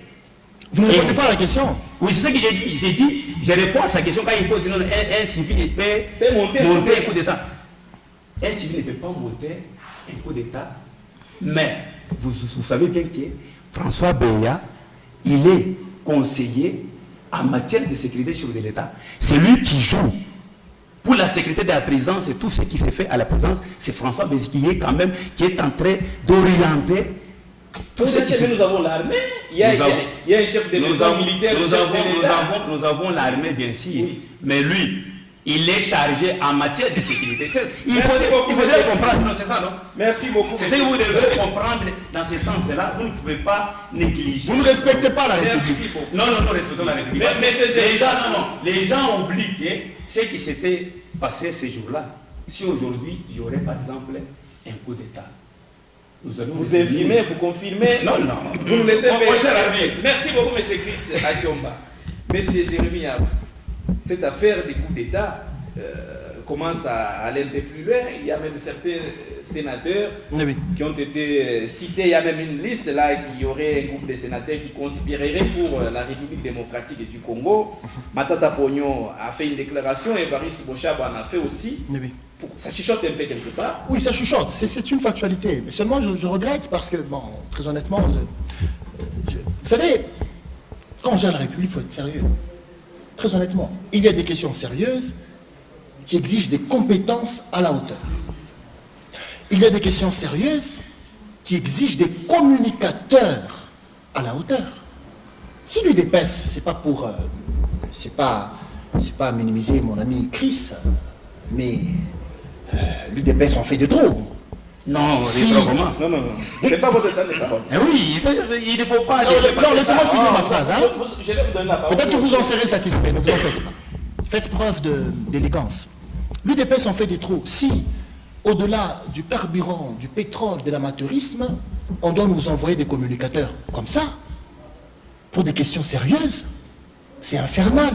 Vous ne répondez pas à la question. Oui, c'est ce que j'ai dit. J'ai dit, je réponds à sa question quand il pose un civil peut monter un coup d'État. Un civil ne peut pas monter un coup d'État. Mais vous savez bien que François Beya, il est conseiller en matière de sécurité chef de l'État. C'est lui qui joue. Pour la sécurité de la présidence et tout ce qui s'est fait à la présidence, c'est François Beya qui est en train d'orienter Pour ce qui nous avons l'armée, il y a un chef de l'État militaire, nous avons l'armée, bien sûr, oui. Mais lui, il est chargé en matière de sécurité. Il faudrait comprendre, non, c'est ça, non? Merci beaucoup. C'est ce que vous devez comprendre dans ce sens-là. Vous ne pouvez pas négliger. Vous ne respectez pas la République. Merci beaucoup. Non, nous respectons la République. Les gens oublient ce qui s'était passé ces jours-là. Si aujourd'hui, il y aurait par exemple un coup d'État. Vous infirmez, vous confirmez. Non. Vous nous laissez faire. Merci beaucoup, M. Chris Akiomba. M. Jérémy Ab, cette affaire des coups d'État commence à aller un peu plus loin. Il y a même certains sénateurs qui ont été cités. Il y a même une liste là qui y aurait un groupe de sénateurs qui conspireraient pour la République démocratique du Congo. Matata Pogno a fait une déclaration et Baris Bochab en a fait aussi. Ça chuchote un peu quelque part. Oui, ça chuchote, c'est une factualité. Mais seulement, je regrette parce que, bon, très honnêtement, vous savez, quand on gère la République, il faut être sérieux. Très honnêtement, il y a des questions sérieuses qui exigent des compétences à la hauteur. Il y a des questions sérieuses qui exigent des communicateurs à la hauteur. Si l'UDPS, c'est pas pour... c'est pas minimiser mon ami Chris, mais... l'UDPS en fait de trop. Non, si... Non. C'est pas votre temps de parole. Oui, il ne faut pas... Non, laissez-moi finir ma phrase. Hein. Je vais vous donner la parole. Peut-être que vous en serez satisfait, ne vous en faites pas. Faites preuve d'élégance. L'UDPS en fait de trop. Si, au-delà du carburant, du pétrole, de l'amateurisme, on doit nous envoyer des communicateurs comme ça, pour des questions sérieuses, c'est infernal.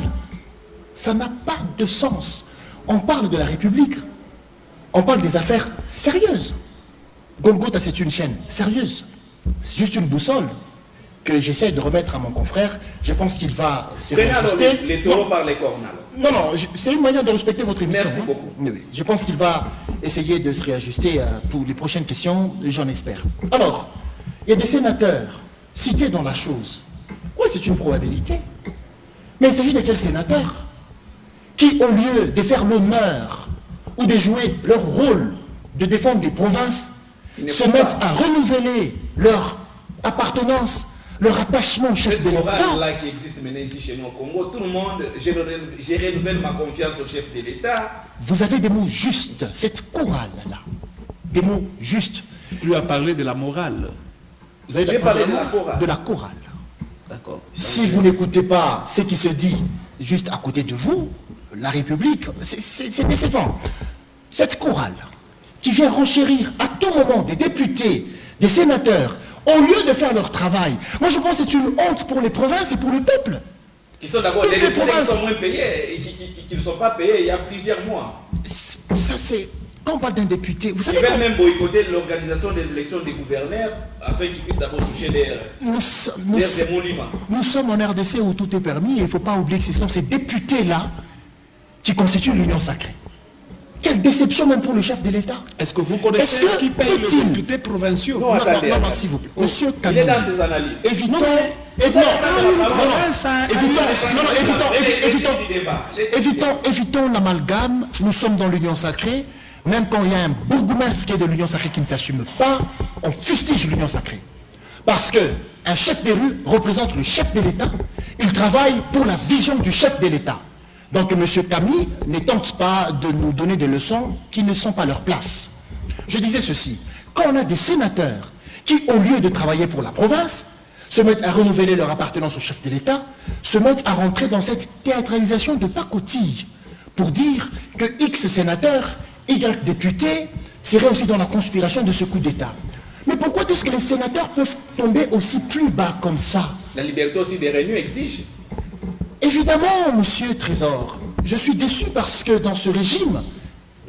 Ça n'a pas de sens. On parle de la République. On parle des affaires sérieuses. Golgotha, c'est une chaîne sérieuse. C'est juste une boussole que j'essaie de remettre à mon confrère. Je pense qu'il va se réajuster. Les taureaux par les cornes. Non, c'est une manière de respecter votre émission. Merci beaucoup. Oui. Je pense qu'il va essayer de se réajuster pour les prochaines questions, j'en espère. Alors, il y a des sénateurs cités dans la chose. Oui, c'est une probabilité. Mais il s'agit de quels sénateurs qui, au lieu de faire l'honneur ou de jouer leur rôle de défendre les provinces, se mettent à renouveler leur appartenance, leur attachement au chef de l'État. C'est là qui existe maintenant ici chez nous au Congo. Tout le monde, je renouvelle ma confiance au chef de l'État. Vous avez des mots justes, cette chorale-là. Des mots justes. Il lui a parlé de la morale. Vous avez parlé de la chorale. De la chorale. D'accord. Si vous n'écoutez pas ce qui se dit juste à côté de vous, la République, c'est décevant. Cette chorale qui vient renchérir à tout moment des députés, des sénateurs, au lieu de faire leur travail. Moi, je pense que c'est une honte pour les provinces et pour le peuple. Qui sont d'abord les députés qui sont moins payés et qui ne sont pas payés il y a plusieurs mois. Ça, c'est... Quand on parle d'un député, vous savez... Ils veulent même boycotter l'organisation des élections des gouverneurs afin qu'ils puissent d'abord toucher les émoluments. Nous sommes en RDC où tout est permis et il ne faut pas oublier que ce sont ces députés-là qui constituent l'Union sacrée. Quelle déception même pour le chef de l'État. Est-ce que vous connaissez qui paye les députés provinciaux? Non, s'il vous plaît. Monsieur Camille. Il est dans ses analyses. Évitons l'amalgame. Nous sommes dans l'Union sacrée. Même quand il y a un bourgmestre qui est de l'Union sacrée qui ne s'assume pas, on fustige l'Union sacrée. Parce qu'un chef des rues représente le chef de l'État. Il travaille pour la vision du chef de l'État. Donc M. Camille ne tente pas de nous donner des leçons qui ne sont pas leur place. Je disais ceci, quand on a des sénateurs qui, au lieu de travailler pour la province, se mettent à renouveler leur appartenance au chef de l'État, se mettent à rentrer dans cette théâtralisation de pacotille pour dire que X sénateur, Y député serait aussi dans la conspiration de ce coup d'État. Mais pourquoi est-ce que les sénateurs peuvent tomber aussi plus bas comme ça? La liberté aussi des réunions exige. Évidemment, monsieur Trésor, je suis déçu parce que dans ce régime,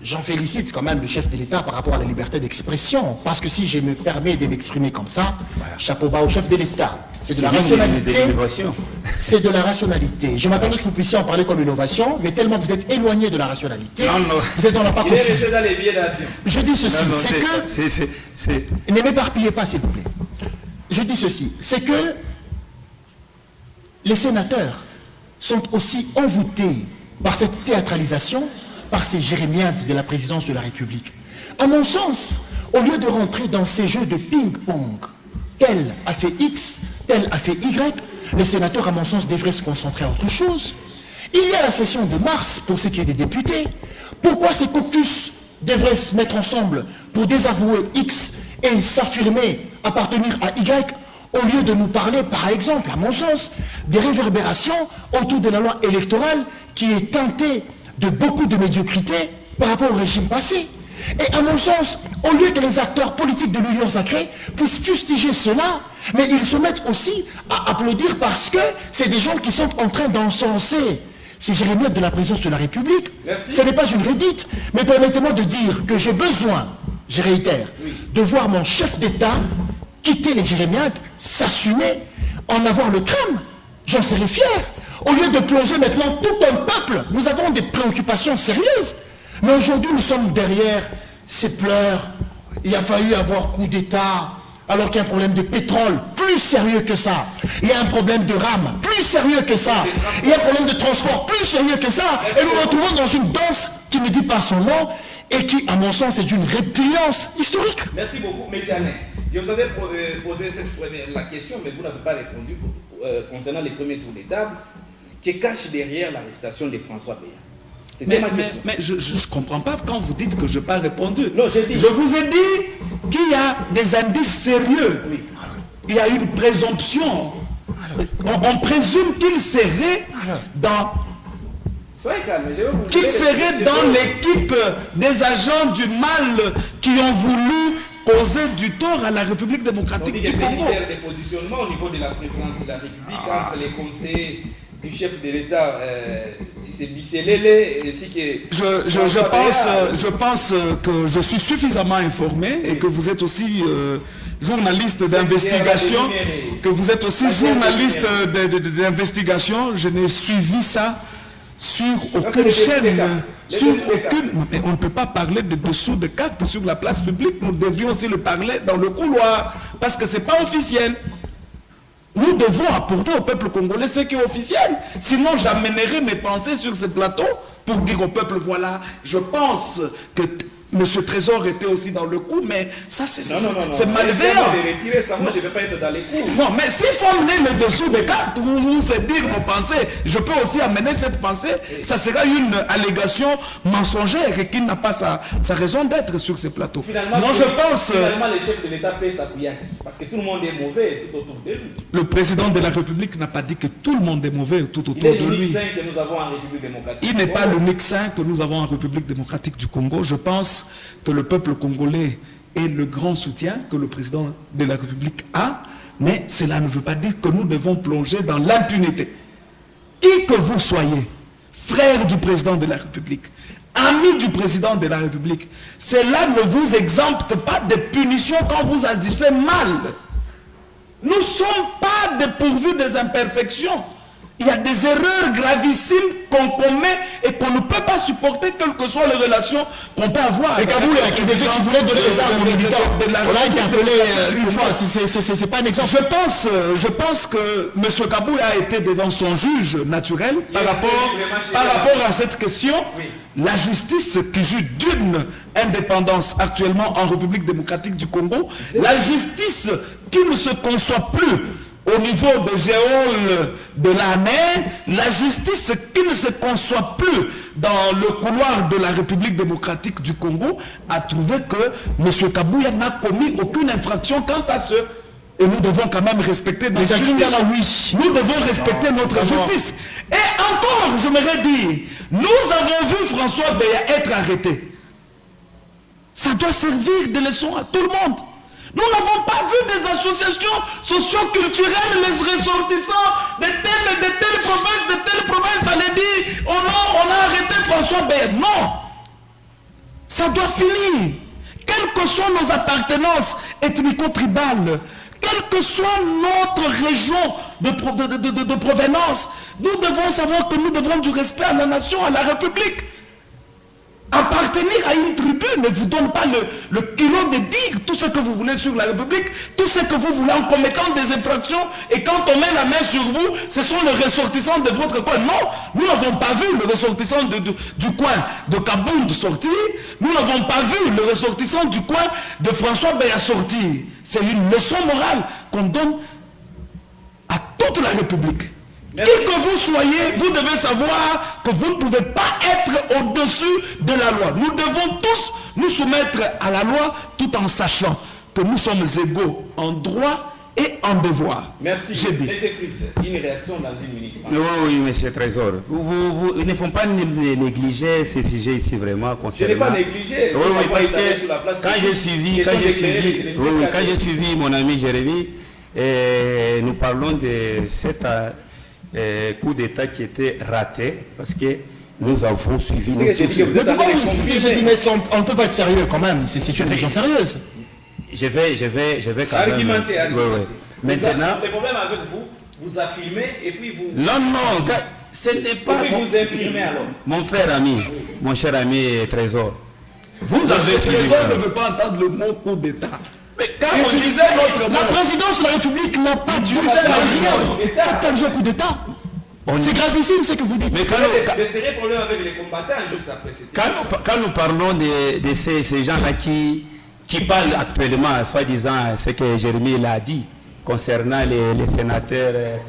j'en félicite quand même le chef de l'État par rapport à la liberté d'expression. Parce que si je me permets de m'exprimer comme ça, chapeau bas au chef de l'État. C'est de la rationalité. C'est de la rationalité. Je m'attendais que vous puissiez en parler comme innovation, mais tellement vous êtes éloigné de la rationalité, vous êtes dans la pacotille. Il est resté dans les billets d'avion. Je dis ceci, c'est que... Ne m'éparpillez pas, s'il vous plaît. Je dis ceci, c'est que les sénateurs sont aussi envoûtés par cette théâtralisation, par ces jérémiades de la présidence de la République. À mon sens, au lieu de rentrer dans ces jeux de ping-pong, tel a fait X, tel a fait Y, les sénateurs, à mon sens, devraient se concentrer à autre chose. Il y a la session de mars pour ce qui est des députés. Pourquoi ces caucus devraient se mettre ensemble pour désavouer X et s'affirmer appartenir à Y, au lieu de nous parler, par exemple, à mon sens, des réverbérations autour de la loi électorale qui est teintée de beaucoup de médiocrité par rapport au régime passé. Et à mon sens, au lieu que les acteurs politiques de l'Union sacrée puissent fustiger cela, mais ils se mettent aussi à applaudir parce que c'est des gens qui sont en train d'encenser ces jérémiades de la présidence de la République. Merci. Ce n'est pas une redite, mais permettez-moi de dire que j'ai besoin, je réitère, de voir mon chef d'État quitter les jérémiades, s'assumer, en avoir le crâne. J'en serais fier. Au lieu de plonger maintenant tout un peuple, nous avons des préoccupations sérieuses. Mais aujourd'hui, nous sommes derrière ces pleurs. Il a fallu avoir coup d'État, alors qu'il y a un problème de pétrole plus sérieux que ça. Il y a un problème de rame plus sérieux que ça. Il y a un problème de transport plus sérieux que ça. Et nous nous retrouvons dans une danse qui ne dit pas son nom et qui, à mon sens, est d'une répugnance historique. Merci beaucoup, M. Alain. Je vous avais posé la question, mais vous n'avez pas répondu concernant les premiers tours des tables. Que cache derrière l'arrestation de François Béat? Mais je ne comprends pas quand vous dites que je n'ai pas répondu. Non, je vous ai dit qu'il y a des indices sérieux. Oui. Il y a une présomption. On présume qu'il serait dans... Soyez calme, qu'il serait dans l'équipe des agents du mal qui ont voulu causer du tort à la République démocratique du Congo. Il y a des positionnements au niveau de la présidence de la République entre les conseillers du chef de l'État, si c'est Bisselele, ainsi que... Je pense que je suis suffisamment informé et que vous êtes aussi journaliste d'investigation, je n'ai suivi ça sur aucune chaîne, sur aucune... Mais on ne peut pas parler de dessous de cartes sur la place publique, nous devions aussi le parler dans le couloir, parce que ce n'est pas officiel. Nous devons apporter au peuple congolais ce qui est officiel. Sinon, j'amènerai mes pensées sur ce plateau pour dire au peuple, voilà, je pense que M. Trésor était aussi dans le coup, mais ça, c'est malveillant. Moi, je ne vais pas être dans les coups. Non, mais s'il faut amener le dessous des cartes, ou se dire vos pensées, je peux aussi amener cette pensée. Ça sera une allégation mensongère et qui n'a pas sa raison d'être sur ce plateau. Finalement, moi, je pense... Finalement, le chef de l'État paie sa couillac, parce que tout le monde est mauvais tout autour de lui. Le président de la République n'a pas dit que tout le monde est mauvais tout autour de lui. Il est l'unique saint que nous avons en République démocratique. Il n'est pas l'unique saint que nous avons en République démocratique du Congo. Je pense que le peuple congolais est le grand soutien que le président de la République a, mais cela ne veut pas dire que nous devons plonger dans l'impunité. Qui que vous soyez, frère du président de la République, ami du président de la République, cela ne vous exempte pas de punition quand vous agissez mal. Nous ne sommes pas dépourvus des imperfections. Il y a des erreurs gravissimes qu'on commet et qu'on ne peut pas supporter, quelles que soient les relations qu'on peut avoir. Et Kaboula qui voulait donner les armes aux militants, on l'a interpellé une fois, c'est pas un exemple. Je pense que M. Kaboula a été devant son juge naturel par rapport à cette question. Oui. La justice qui juge d'une indépendance actuellement en République démocratique du Congo, la justice qui ne se conçoit plus au niveau de géol de la mer, la justice qui ne se conçoit plus dans le couloir de la République démocratique du Congo a trouvé que M. Kaboula n'a commis aucune infraction quant à ce. Et nous devons quand même respecter notre justice. Nous devons respecter notre justice. Et encore, je m'aurais dit, nous avons vu François Béat être arrêté. Ça doit servir de leçon à tout le monde. Nous n'avons pas vu des associations socio-culturelles, les ressortissants de telle province, aller dire, oh non, on a arrêté François Béat. Non. Ça doit finir. Quelles que soient nos appartenances ethnico-tribales, quelle que soit notre région de provenance, nous devons savoir que nous devons du respect à la nation, à la République. Appartenir à une tribu ne vous donne pas le kilo de dire tout ce que vous voulez sur la République, tout ce que vous voulez en commettant des infractions, et quand on met la main sur vous, ce sont les ressortissants de votre coin. Non, nous n'avons pas vu le ressortissant du coin de Kabound sortir, nous n'avons pas vu le ressortissant du coin de François Béat sortir. C'est une leçon morale qu'on donne à toute la République. Qui que vous soyez, vous devez savoir que vous ne pouvez pas être au-dessus de la loi. Nous devons tous nous soumettre à la loi tout en sachant que nous sommes égaux en droit et en devoir. Merci. Monsieur Chris, une réaction dans une minute. Oui, monsieur Trésor. Il ne faut pas négliger ces sujets ici vraiment concernant... Je n'ai pas négligé. Oui, parce que quand j'ai suivi mon ami Jérémy, nous parlons de cet coup d'État qui était raté parce que nous avons suivi... Mais est-ce qu'on ne peut pas être sérieux quand même? C'est une question sérieuse. Je vais quand même... Argumenter. Maintenant... Le problème avec vous, vous affirmez et puis vous... Non, ce n'est pas... Et puis vous infirmez alors. Mon frère ami, mon cher ami Trésor, vous avez suivi... Trésor ne veut pas entendre le mot coup d'État. Mais quand on disait la présidence de la République n'a pas utilisé un coup d'État. C'est gravissime ce que vous dites. Mais le sérieux problème avec les combattants juste après. Quand nous parlons de ces gens-là qui parlent actuellement, soi-disant ce que Jérémy l'a dit, concernant les sénateurs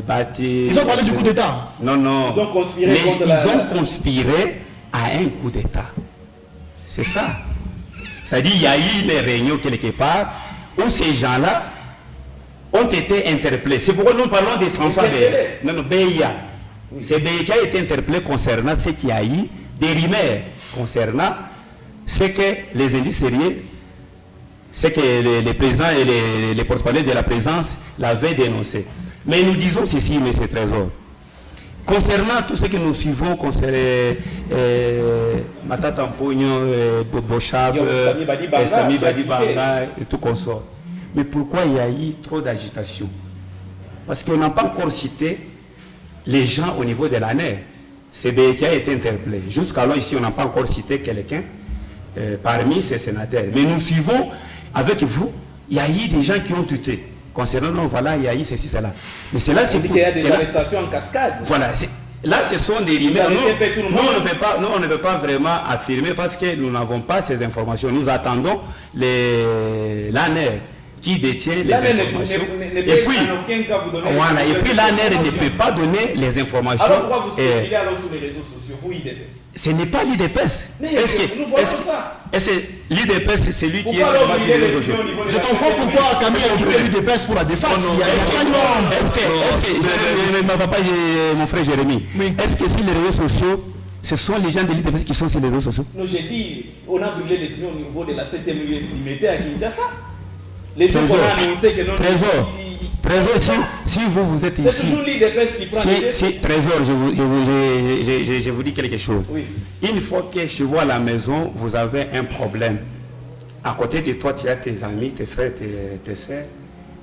bâtis... Ils ont parlé du coup d'État. Non. Ils ont conspiré contre Ils ont conspiré à un coup d'État. C'est ça. C'est-à-dire qu'il y a eu des réunions quelque part où ces gens-là ont été interpellés. C'est pourquoi nous parlons de François Beya. C'est Beya qui a été interpellé concernant ce qu'il y a eu des rumeurs concernant ce que les indices sérieux, ce que les présidents et les porte-parole de la présidence l'avaient dénoncé. Mais nous disons ceci, M. Trésor. Concernant tout ce que nous suivons, concernant Matata Mpogno, Bochab, Sami Badi Banga et tout consort. Mais pourquoi il y a eu trop d'agitation? Parce qu'on n'a pas encore cité les gens au niveau de l'ANER. C'est BE qui a été interpellé. Jusqu'alors ici, on n'a pas encore cité quelqu'un parmi ces sénateurs. Mais nous suivons avec vous, il y a eu des gens qui ont tuté. Concernant nous, voilà, il y a eu ceci, cela. Mais c'est là, c'est il y a des arrestations en cascade. Voilà, là, ce sont des rumeurs. Nous, on ne peut pas vraiment affirmer parce que nous n'avons pas ces informations. Nous attendons l'ANER qui détient les informations. Et puis l'ANER ne peut pas donner les informations. Alors pourquoi vous spéculez alors sur les réseaux sociaux, vous IDPS? Ce n'est pas l'IDPS. Nous voyons ça. L'IDPS, c'est lui qui est sur les réseaux sociaux. Je comprends pourquoi Camille a quitté l'IDPS pour la défense. Mon frère Jérémy, est-ce que sur les réseaux sociaux, ce sont les gens de l'IDPS qui sont sur les réseaux sociaux? Non, j'ai dit, on a brûlé les pneus au niveau de la 7e unité à Kinshasa. Les gens qu'on a annoncé que non. Trésor, si vous êtes ici... C'est toujours l'IDPS qui prend les... Trésor, je vous dis quelque chose. Oui. Une fois que chez vous à la maison, vous avez un problème. À côté de toi, tu as tes amis, tes frères, tes soeurs.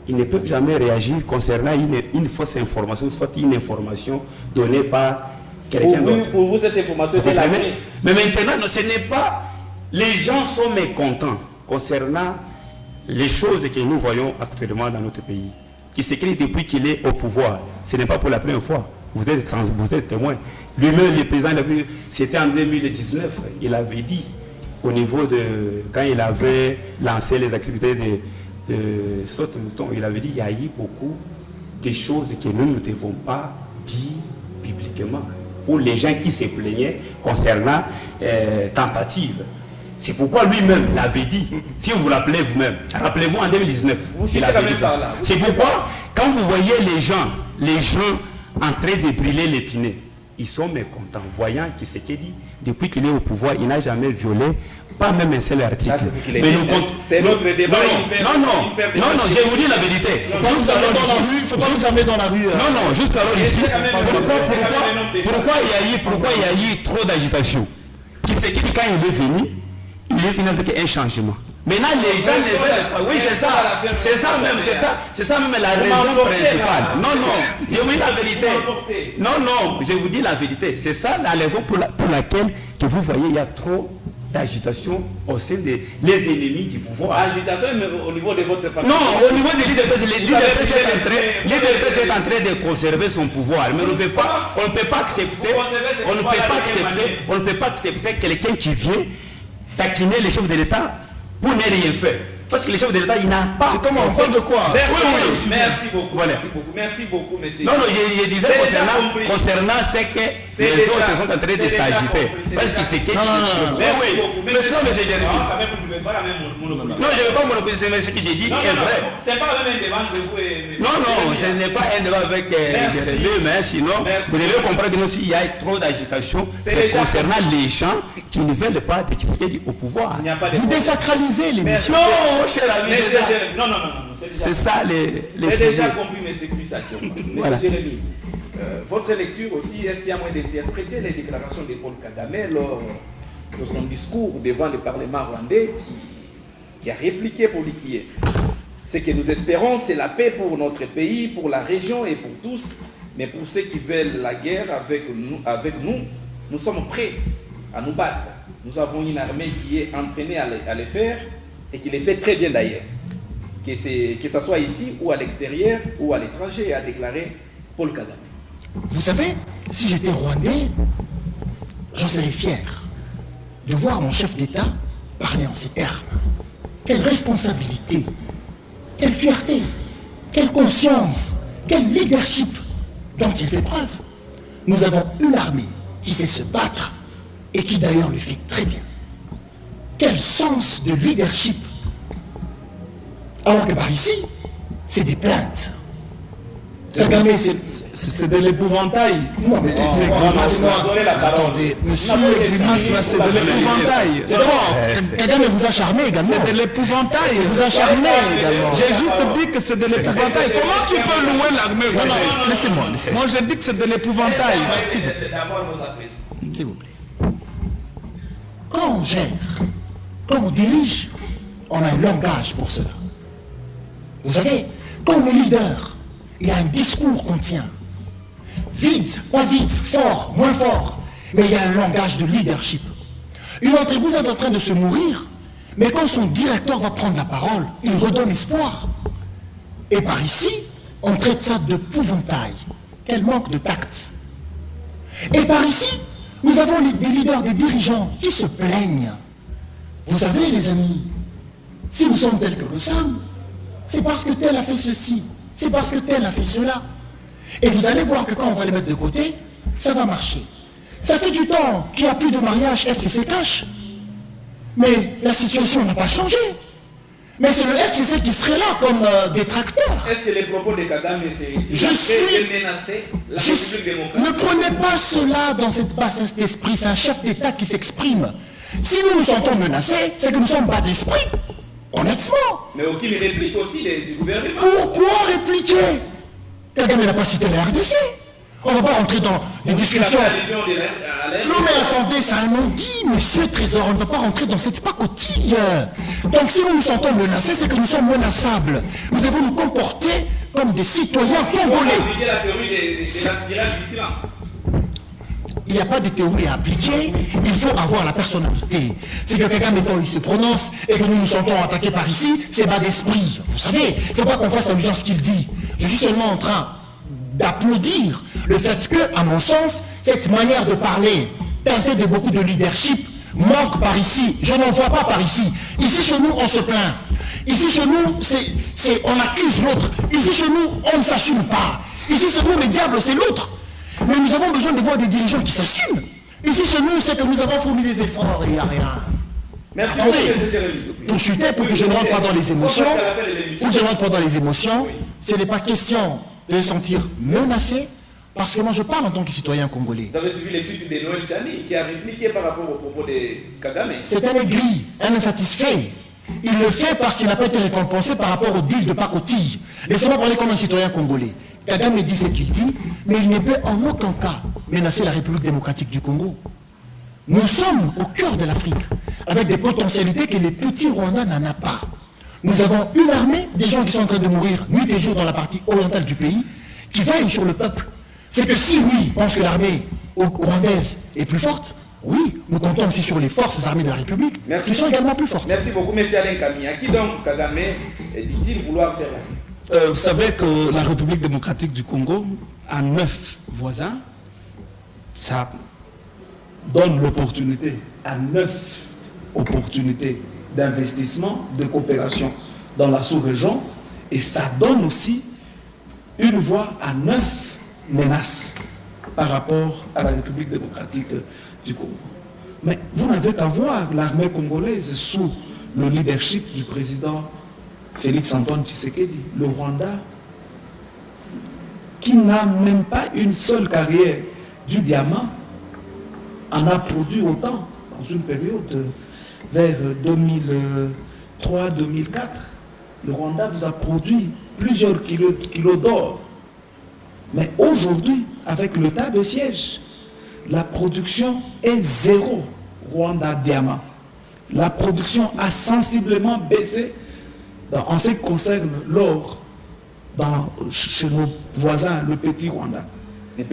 Ils ne peuvent jamais réagir concernant une fausse information, soit une information donnée par quelqu'un d'autre. Pour vous, cette information est la vraie. Mais maintenant, ce n'est pas... Les gens sont mécontents concernant les choses que nous voyons actuellement dans notre pays, qui s'écrit depuis qu'il est au pouvoir. Ce n'est pas pour la première fois. Vous êtes témoin. Lui-même, le président, c'était en 2019, il avait dit, au niveau de... Quand il avait lancé les activités de saute-mouton, il avait dit qu'il y a eu beaucoup de choses que nous ne devons pas dire publiquement. Pour les gens qui se plaignaient concernant tentative. C'est pourquoi lui-même l'avait dit. Si vous vous rappelez vous-même, rappelez-vous en 2019. C'est pourquoi, quand vous voyez les gens en train de brûler l'épinay, ils sont mécontents, voyant que ce qu'il dit, depuis qu'il est au pouvoir, il n'a jamais violé, pas même un seul article. C'est notre débat. Non, je vous dis la vérité. Il ne faut pas nous amener dans la rue. Non, jusqu'alors ici. Pourquoi il y a eu trop d'agitation? Qui c'est qui, quand il est venu avec un changement. Maintenant, les gens ne veulent pas. Oui, c'est ça même la raison principale. Non, je vous dis la vérité. Non, je vous dis la vérité. C'est ça la raison pour laquelle que vous voyez, il y a trop d'agitation au sein des ennemis du pouvoir. Agitation au niveau de votre parti? Non, au niveau de l'IDPS, l'IDPS est en train de conserver son pouvoir. Mais on ne peut pas accepter quelqu'un qui vient taquiner les chefs de l'État pour ne rien faire. Parce que les chefs de l'État, ils n'ont pas. C'est comment on parle de quoi? Merci beaucoup. Voilà. Merci beaucoup, monsieur. Non, je disais concernant ce que les autres sont en train de s'agiter. Parce que c'est que... Non. Merci beaucoup. Mais sinon, monsieur Jérémy. Non, je ne vais pas monopoliser, mais ce que j'ai dit est vrai. C'est pas le même débat entre vous et... Non, ce n'est pas un débat avec Jérémy, mais sinon, vous devez comprendre que s'il y a trop d'agitation, c'est concernant les gens qui ne veulent pas de Tshisekedi au pouvoir. Vous désacralisez l'émission. Non, cher ami, Non. c'est ça les c'est déjà sujets. compris, mais c'est plus ça qui est. Voilà. Monsieur Jérémy, votre lecture aussi, est-ce qu'il y a moyen d'interpréter les déclarations de Paul Kagame lors de son discours devant le Parlement rwandais qui a répliqué pour liquider? Ce que nous espérons, c'est la paix pour notre pays, pour la région et pour tous. Mais pour ceux qui veulent la guerre avec nous, nous sommes prêts à nous battre. Nous avons une armée qui est entraînée à le faire et qui le fait très bien d'ailleurs. Que ce soit ici ou à l'extérieur ou à l'étranger, a déclaré Paul Kagame. Vous savez, si j'étais rwandais, j'en serais fier de voir mon chef d'État parler en ces termes. Quelle responsabilité, quelle fierté, quelle conscience, quel leadership dont il fait preuve. Nous avons une armée qui sait se battre et qui d'ailleurs le fait très bien. Quel sens de leadership. Alors que par ici, c'est des plaintes. Kagame, C'est de l'épouvantail. non, mais attendez, monsieur, C'est de l'épouvantail. c'est comment Kagame vous a charmé également. C'est de l'épouvantail. Il vous a charmé également. J'ai juste dit que c'est de l'épouvantail. Comment tu peux louer l'armée rwandaise? Laissez-moi. Moi, je dis que c'est de l'épouvantail. S'il vous plaît. Quand on gère, quand on dirige, on a un langage pour cela. Vous savez, quand le leader, il y a un discours qu'on tient. Vite, pas vite, fort, moins fort. Mais il y a un langage de leadership. Une entreprise est en train de se mourir, mais quand son directeur va prendre la parole, il redonne espoir. Et par ici, on traite ça d'épouvantail. Quel manque de tact. Et par ici, nous avons des leaders, des dirigeants qui se plaignent. Vous savez, les amis, si nous sommes tels que nous sommes, c'est parce que tel a fait ceci, c'est parce que tel a fait cela. Et vous allez voir que quand on va les mettre de côté, ça va marcher. Ça fait du temps qu'il n'y a plus de mariage FCC cash. Mais la situation n'a pas changé. Mais c'est le FCC qui serait là comme détracteur. Est-ce que les propos de Kagame Je suis menacé la République démocratique? Ne prenez pas cela dans cette bassesse d'esprit. C'est un chef d'État qui s'exprime. Si nous nous sentons menacés, c'est que nous sommes bas d'esprit. Honnêtement. Mais aucune réplique aussi du gouvernement. Pourquoi répliquer? Kagame n'a pas cité la RDC. On ne va pas rentrer dans des discussions. Non mais attendez, c'est un non-dit, monsieur Trésor. On ne va pas rentrer dans cette pacotille. Donc si nous nous sentons menacés, c'est que nous sommes menaçables. Nous devons nous comporter comme des citoyens congolais. La théorie de la spirale du silence. Il n'y a pas de théorie à appliquer, il faut avoir la personnalité. C'est que Kagame, quand il se prononce et que nous nous sentons attaqués par ici, c'est bas d'esprit. Vous savez, il ne faut pas qu'on fasse allusion à ce qu'il dit. Je suis seulement en train d'applaudir le fait que, à mon sens, cette manière de parler, teintée de beaucoup de leadership, manque par ici. Je n'en vois pas par ici. Ici, chez nous, on se plaint. Ici, chez nous, on accuse l'autre. Ici, chez nous, on ne s'assume pas. Ici, chez nous, le diable, c'est l'autre. Mais nous avons besoin de voir des dirigeants qui s'assument. Ici, chez nous, c'est que nous avons fourni des efforts et il n'y a rien. Merci Attendez, beaucoup, Jérémy. pour chuter, pour que je ne rentre pas dans les émotions, pour que je ne rentre pas dans les émotions, ce n'est pas question de se sentir menacé, parce que moi je parle en tant que citoyen congolais. Vous avez suivi l'étude de Noël Chani qui a répliqué par rapport au propos de Kagame. C'est un aigri, un insatisfait. Il le fait parce qu'il n'a pas été récompensé par rapport au deal de pacotille. Laissez-moi parler comme un citoyen congolais. Kagame dit ce qu'il dit, mais il ne peut en aucun cas menacer la République démocratique du Congo. Nous sommes au cœur de l'Afrique, avec des potentialités que les petits Rwandais n'en ont pas. Nous avons une armée, des gens qui sont en train de mourir nuit et jour dans la partie orientale du pays, qui veillent sur le peuple. C'est que si lui pense que l'armée rwandaise est plus forte, oui, nous comptons aussi sur les forces armées de la République, qui sont également plus fortes. Merci beaucoup, M. Alain Kami. À qui donc Kagame dit-il vouloir faire Vous savez que la République démocratique du Congo a 9 voisins. Ça donne l'opportunité à 9 opportunités d'investissement, de coopération dans la sous-région, et ça donne aussi une voix à 9 menaces par rapport à la République démocratique du Congo. Mais vous n'avez qu'à voir l'armée congolaise sous le leadership du président Félix Antoine Tshisekedi, le Rwanda, qui n'a même pas une seule carrière du diamant, en a produit autant dans une période vers 2003-2004. Le Rwanda vous a produit plusieurs kilos d'or. Mais aujourd'hui, avec l'état de siège, la production est zéro Rwanda diamant. La production a sensiblement baissé en ce qui concerne l'or chez nos voisins, le petit Rwanda.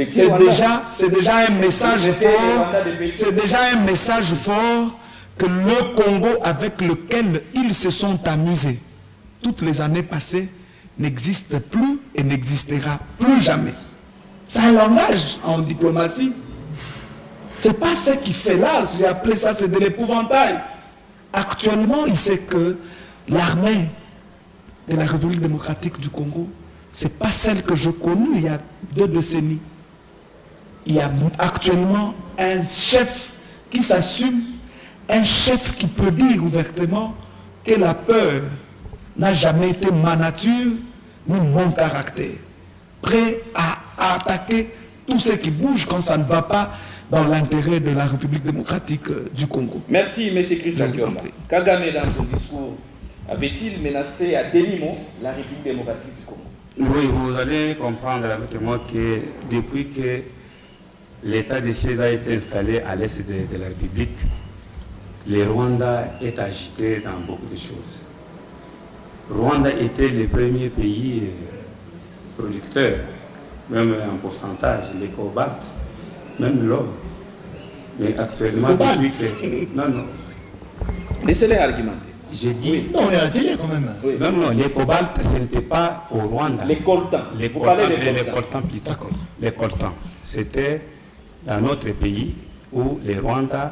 C'est déjà un message fort. C'est déjà un message fort que le Congo avec lequel ils se sont amusés toutes les années passées n'existe plus et n'existera plus jamais. C'est un langage en diplomatie. C'est pas ce qui fait là, j'ai appelé ça, c'est de l'épouvantail. Actuellement, il sait que l'armée de la République démocratique du Congo, c'est pas celle que je connais il y a 2 décennies. Il y a actuellement un chef qui s'assume, un chef qui peut dire ouvertement que la peur n'a jamais été ma nature ni mon caractère. Prêt à attaquer tout ce qui bouge quand ça ne va pas dans l'intérêt de la République démocratique du Congo. Merci, M. Christian Kiomba. Kagame, dans son discours, avait-il menacé à demi-mot la République démocratique du Congo? Oui, vous allez comprendre avec moi que depuis que l'état de siège a été installé à l'est de la République, le Rwanda est agité dans beaucoup de choses. Rwanda était le premier pays producteur, même en pourcentage, les cobalt, même l'or. Mais actuellement, depuis que... Non. Laissez-les argumenter. J'ai dit... Oui. Non, on est à la télé quand même. Oui. Non, les cobalt, ce n'était pas au Rwanda. Les coltans. Les coltans plutôt. D'accord. Les coltans. C'était dans notre pays où les Rwandais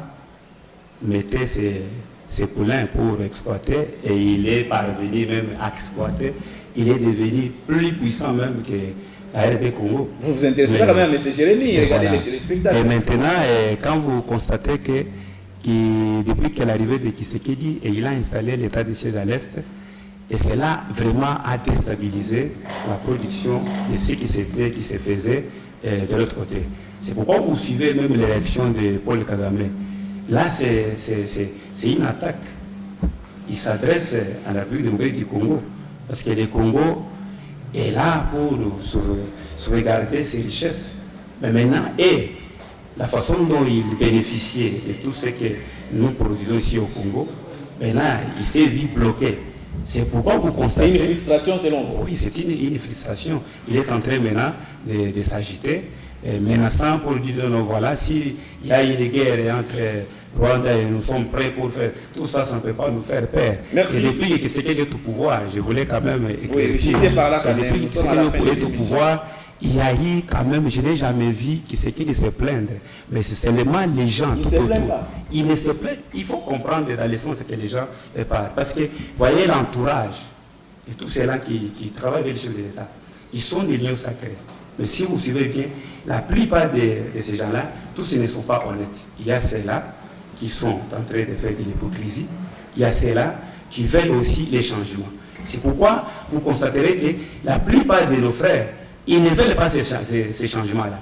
mettaient ses poulains pour exploiter, et il est parvenu même à exploiter. Il est devenu plus puissant même que la RD Congo. Vous vous intéressez quand même à M. Jérémy, regardez les téléspectateurs. Et maintenant, quand vous constatez que depuis que l'arrivée de Tshisekedi, et il a installé l'état de siège à l'Est, et cela vraiment a déstabilisé la production de ce qui se faisait de l'autre côté. C'est pourquoi vous suivez même l'élection de Paul Kagame. Là, c'est une attaque. Il s'adresse à la République démocratique du Congo. Parce que le Congo est là pour sauvegarder ses richesses. Mais maintenant, et la façon dont il bénéficiait de tout ce que nous produisons ici au Congo, maintenant, il s'est vu bloqué. C'est pourquoi vous constatez... C'est une frustration selon vous? Oui, c'est une frustration. Il est en train maintenant de s'agiter, menaçant pour dire non, voilà, s'il y a une guerre entre Rwanda et nous sommes prêts pour faire tout ça, ça ne peut pas nous faire peur. Merci. Et depuis que c'était de tout pouvoir, je voulais quand même éclaircir. Oui, par là quand même. Depuis que c'était de pouvoir, il y a eu quand même, je n'ai jamais vu qui c'est qui de se plaindre, mais c'est seulement les gens tout autour. Ils ne se plaignent. Il faut comprendre dans l'essence que les gens parlent. Parce que, voyez l'entourage et tous ceux-là qui travaillent avec le chef de l'État, ils sont des lions sacrés. Mais si vous suivez bien, la plupart de ces gens-là, tous ne sont pas honnêtes. Il y a ceux-là qui sont en train de faire de l'hypocrisie. Il y a ceux-là qui veulent aussi les changements. C'est pourquoi vous constaterez que la plupart de nos frères, ils ne veulent pas ces changements-là.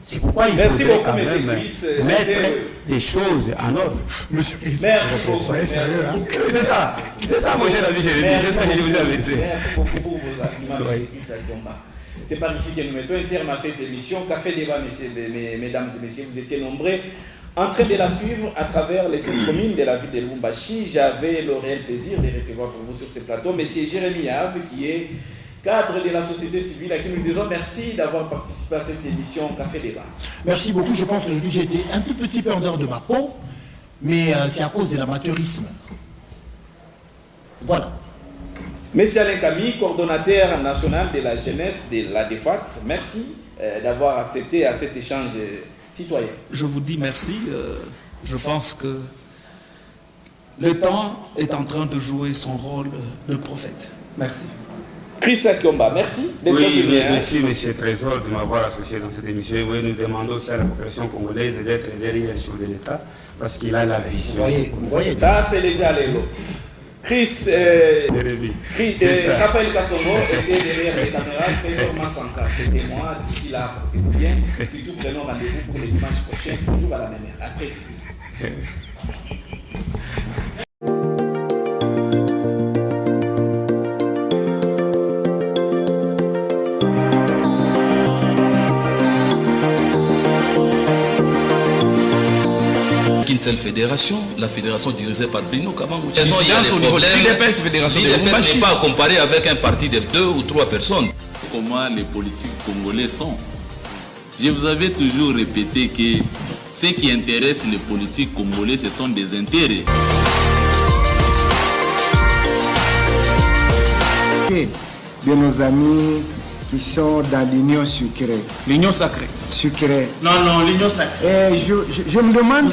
C'est pourquoi il faudrait quand même mettre des choses en ordre. Monsieur le Président, c'est ça, mon cher ami Jérémy. C'est ça que je vous avais dit. Merci beaucoup pour vos arguments, M. Christian Kiomba. C'est par ici que nous mettons un terme à cette émission. Café Débat, mesdames et messieurs, vous étiez nombreux en train de la suivre à travers les 5 communes de la ville de Lubumbashi. J'avais le réel plaisir de recevoir pour vous sur ce plateau M. Jérémy Have, qui est cadre de la société civile, à qui nous disons merci d'avoir participé à cette émission Café Débat. Merci beaucoup. Je pense qu'aujourd'hui j'ai été un tout petit peu en dehors de ma peau, mais c'est à cause de l'amateurisme. Voilà. Monsieur Alain Camille, coordonnateur national de la jeunesse de la DEFAT, merci d'avoir accepté à cet échange citoyen. Je vous dis merci. Je pense que Le temps est en train de jouer son rôle de prophète. Merci. Chris Akiomba, merci d'être Oui, venu. merci, monsieur Trésor, de m'avoir associé dans cette émission. Oui, nous demandons aussi à la population congolaise d'être derrière le chef de l'État parce qu'il a la vision. Vous voyez Ça, c'est le dialogue. Chris, Raphaël Kassongo était derrière les caméras, Trésor Massanka, c'était moi. D'ici là, portez-vous bien. Surtout, prenons rendez-vous pour le dimanche prochain, toujours à la même heure. À très vite. Qu'une seule fédération, la fédération dirigée par Bruno Kamangou. L'incidence au niveau de l'IDPS, fédération de L'IDPS n'est pas à comparer avec un parti de 2 ou 3 personnes. Comment les politiques congolais sont. Je vous avais toujours répété que ce qui intéresse les politiques congolais, ce sont des intérêts. De nos amis qui sont dans l'union sucrée. L'union sacrée. Sucrée. Non, l'union sacrée. Je me demande...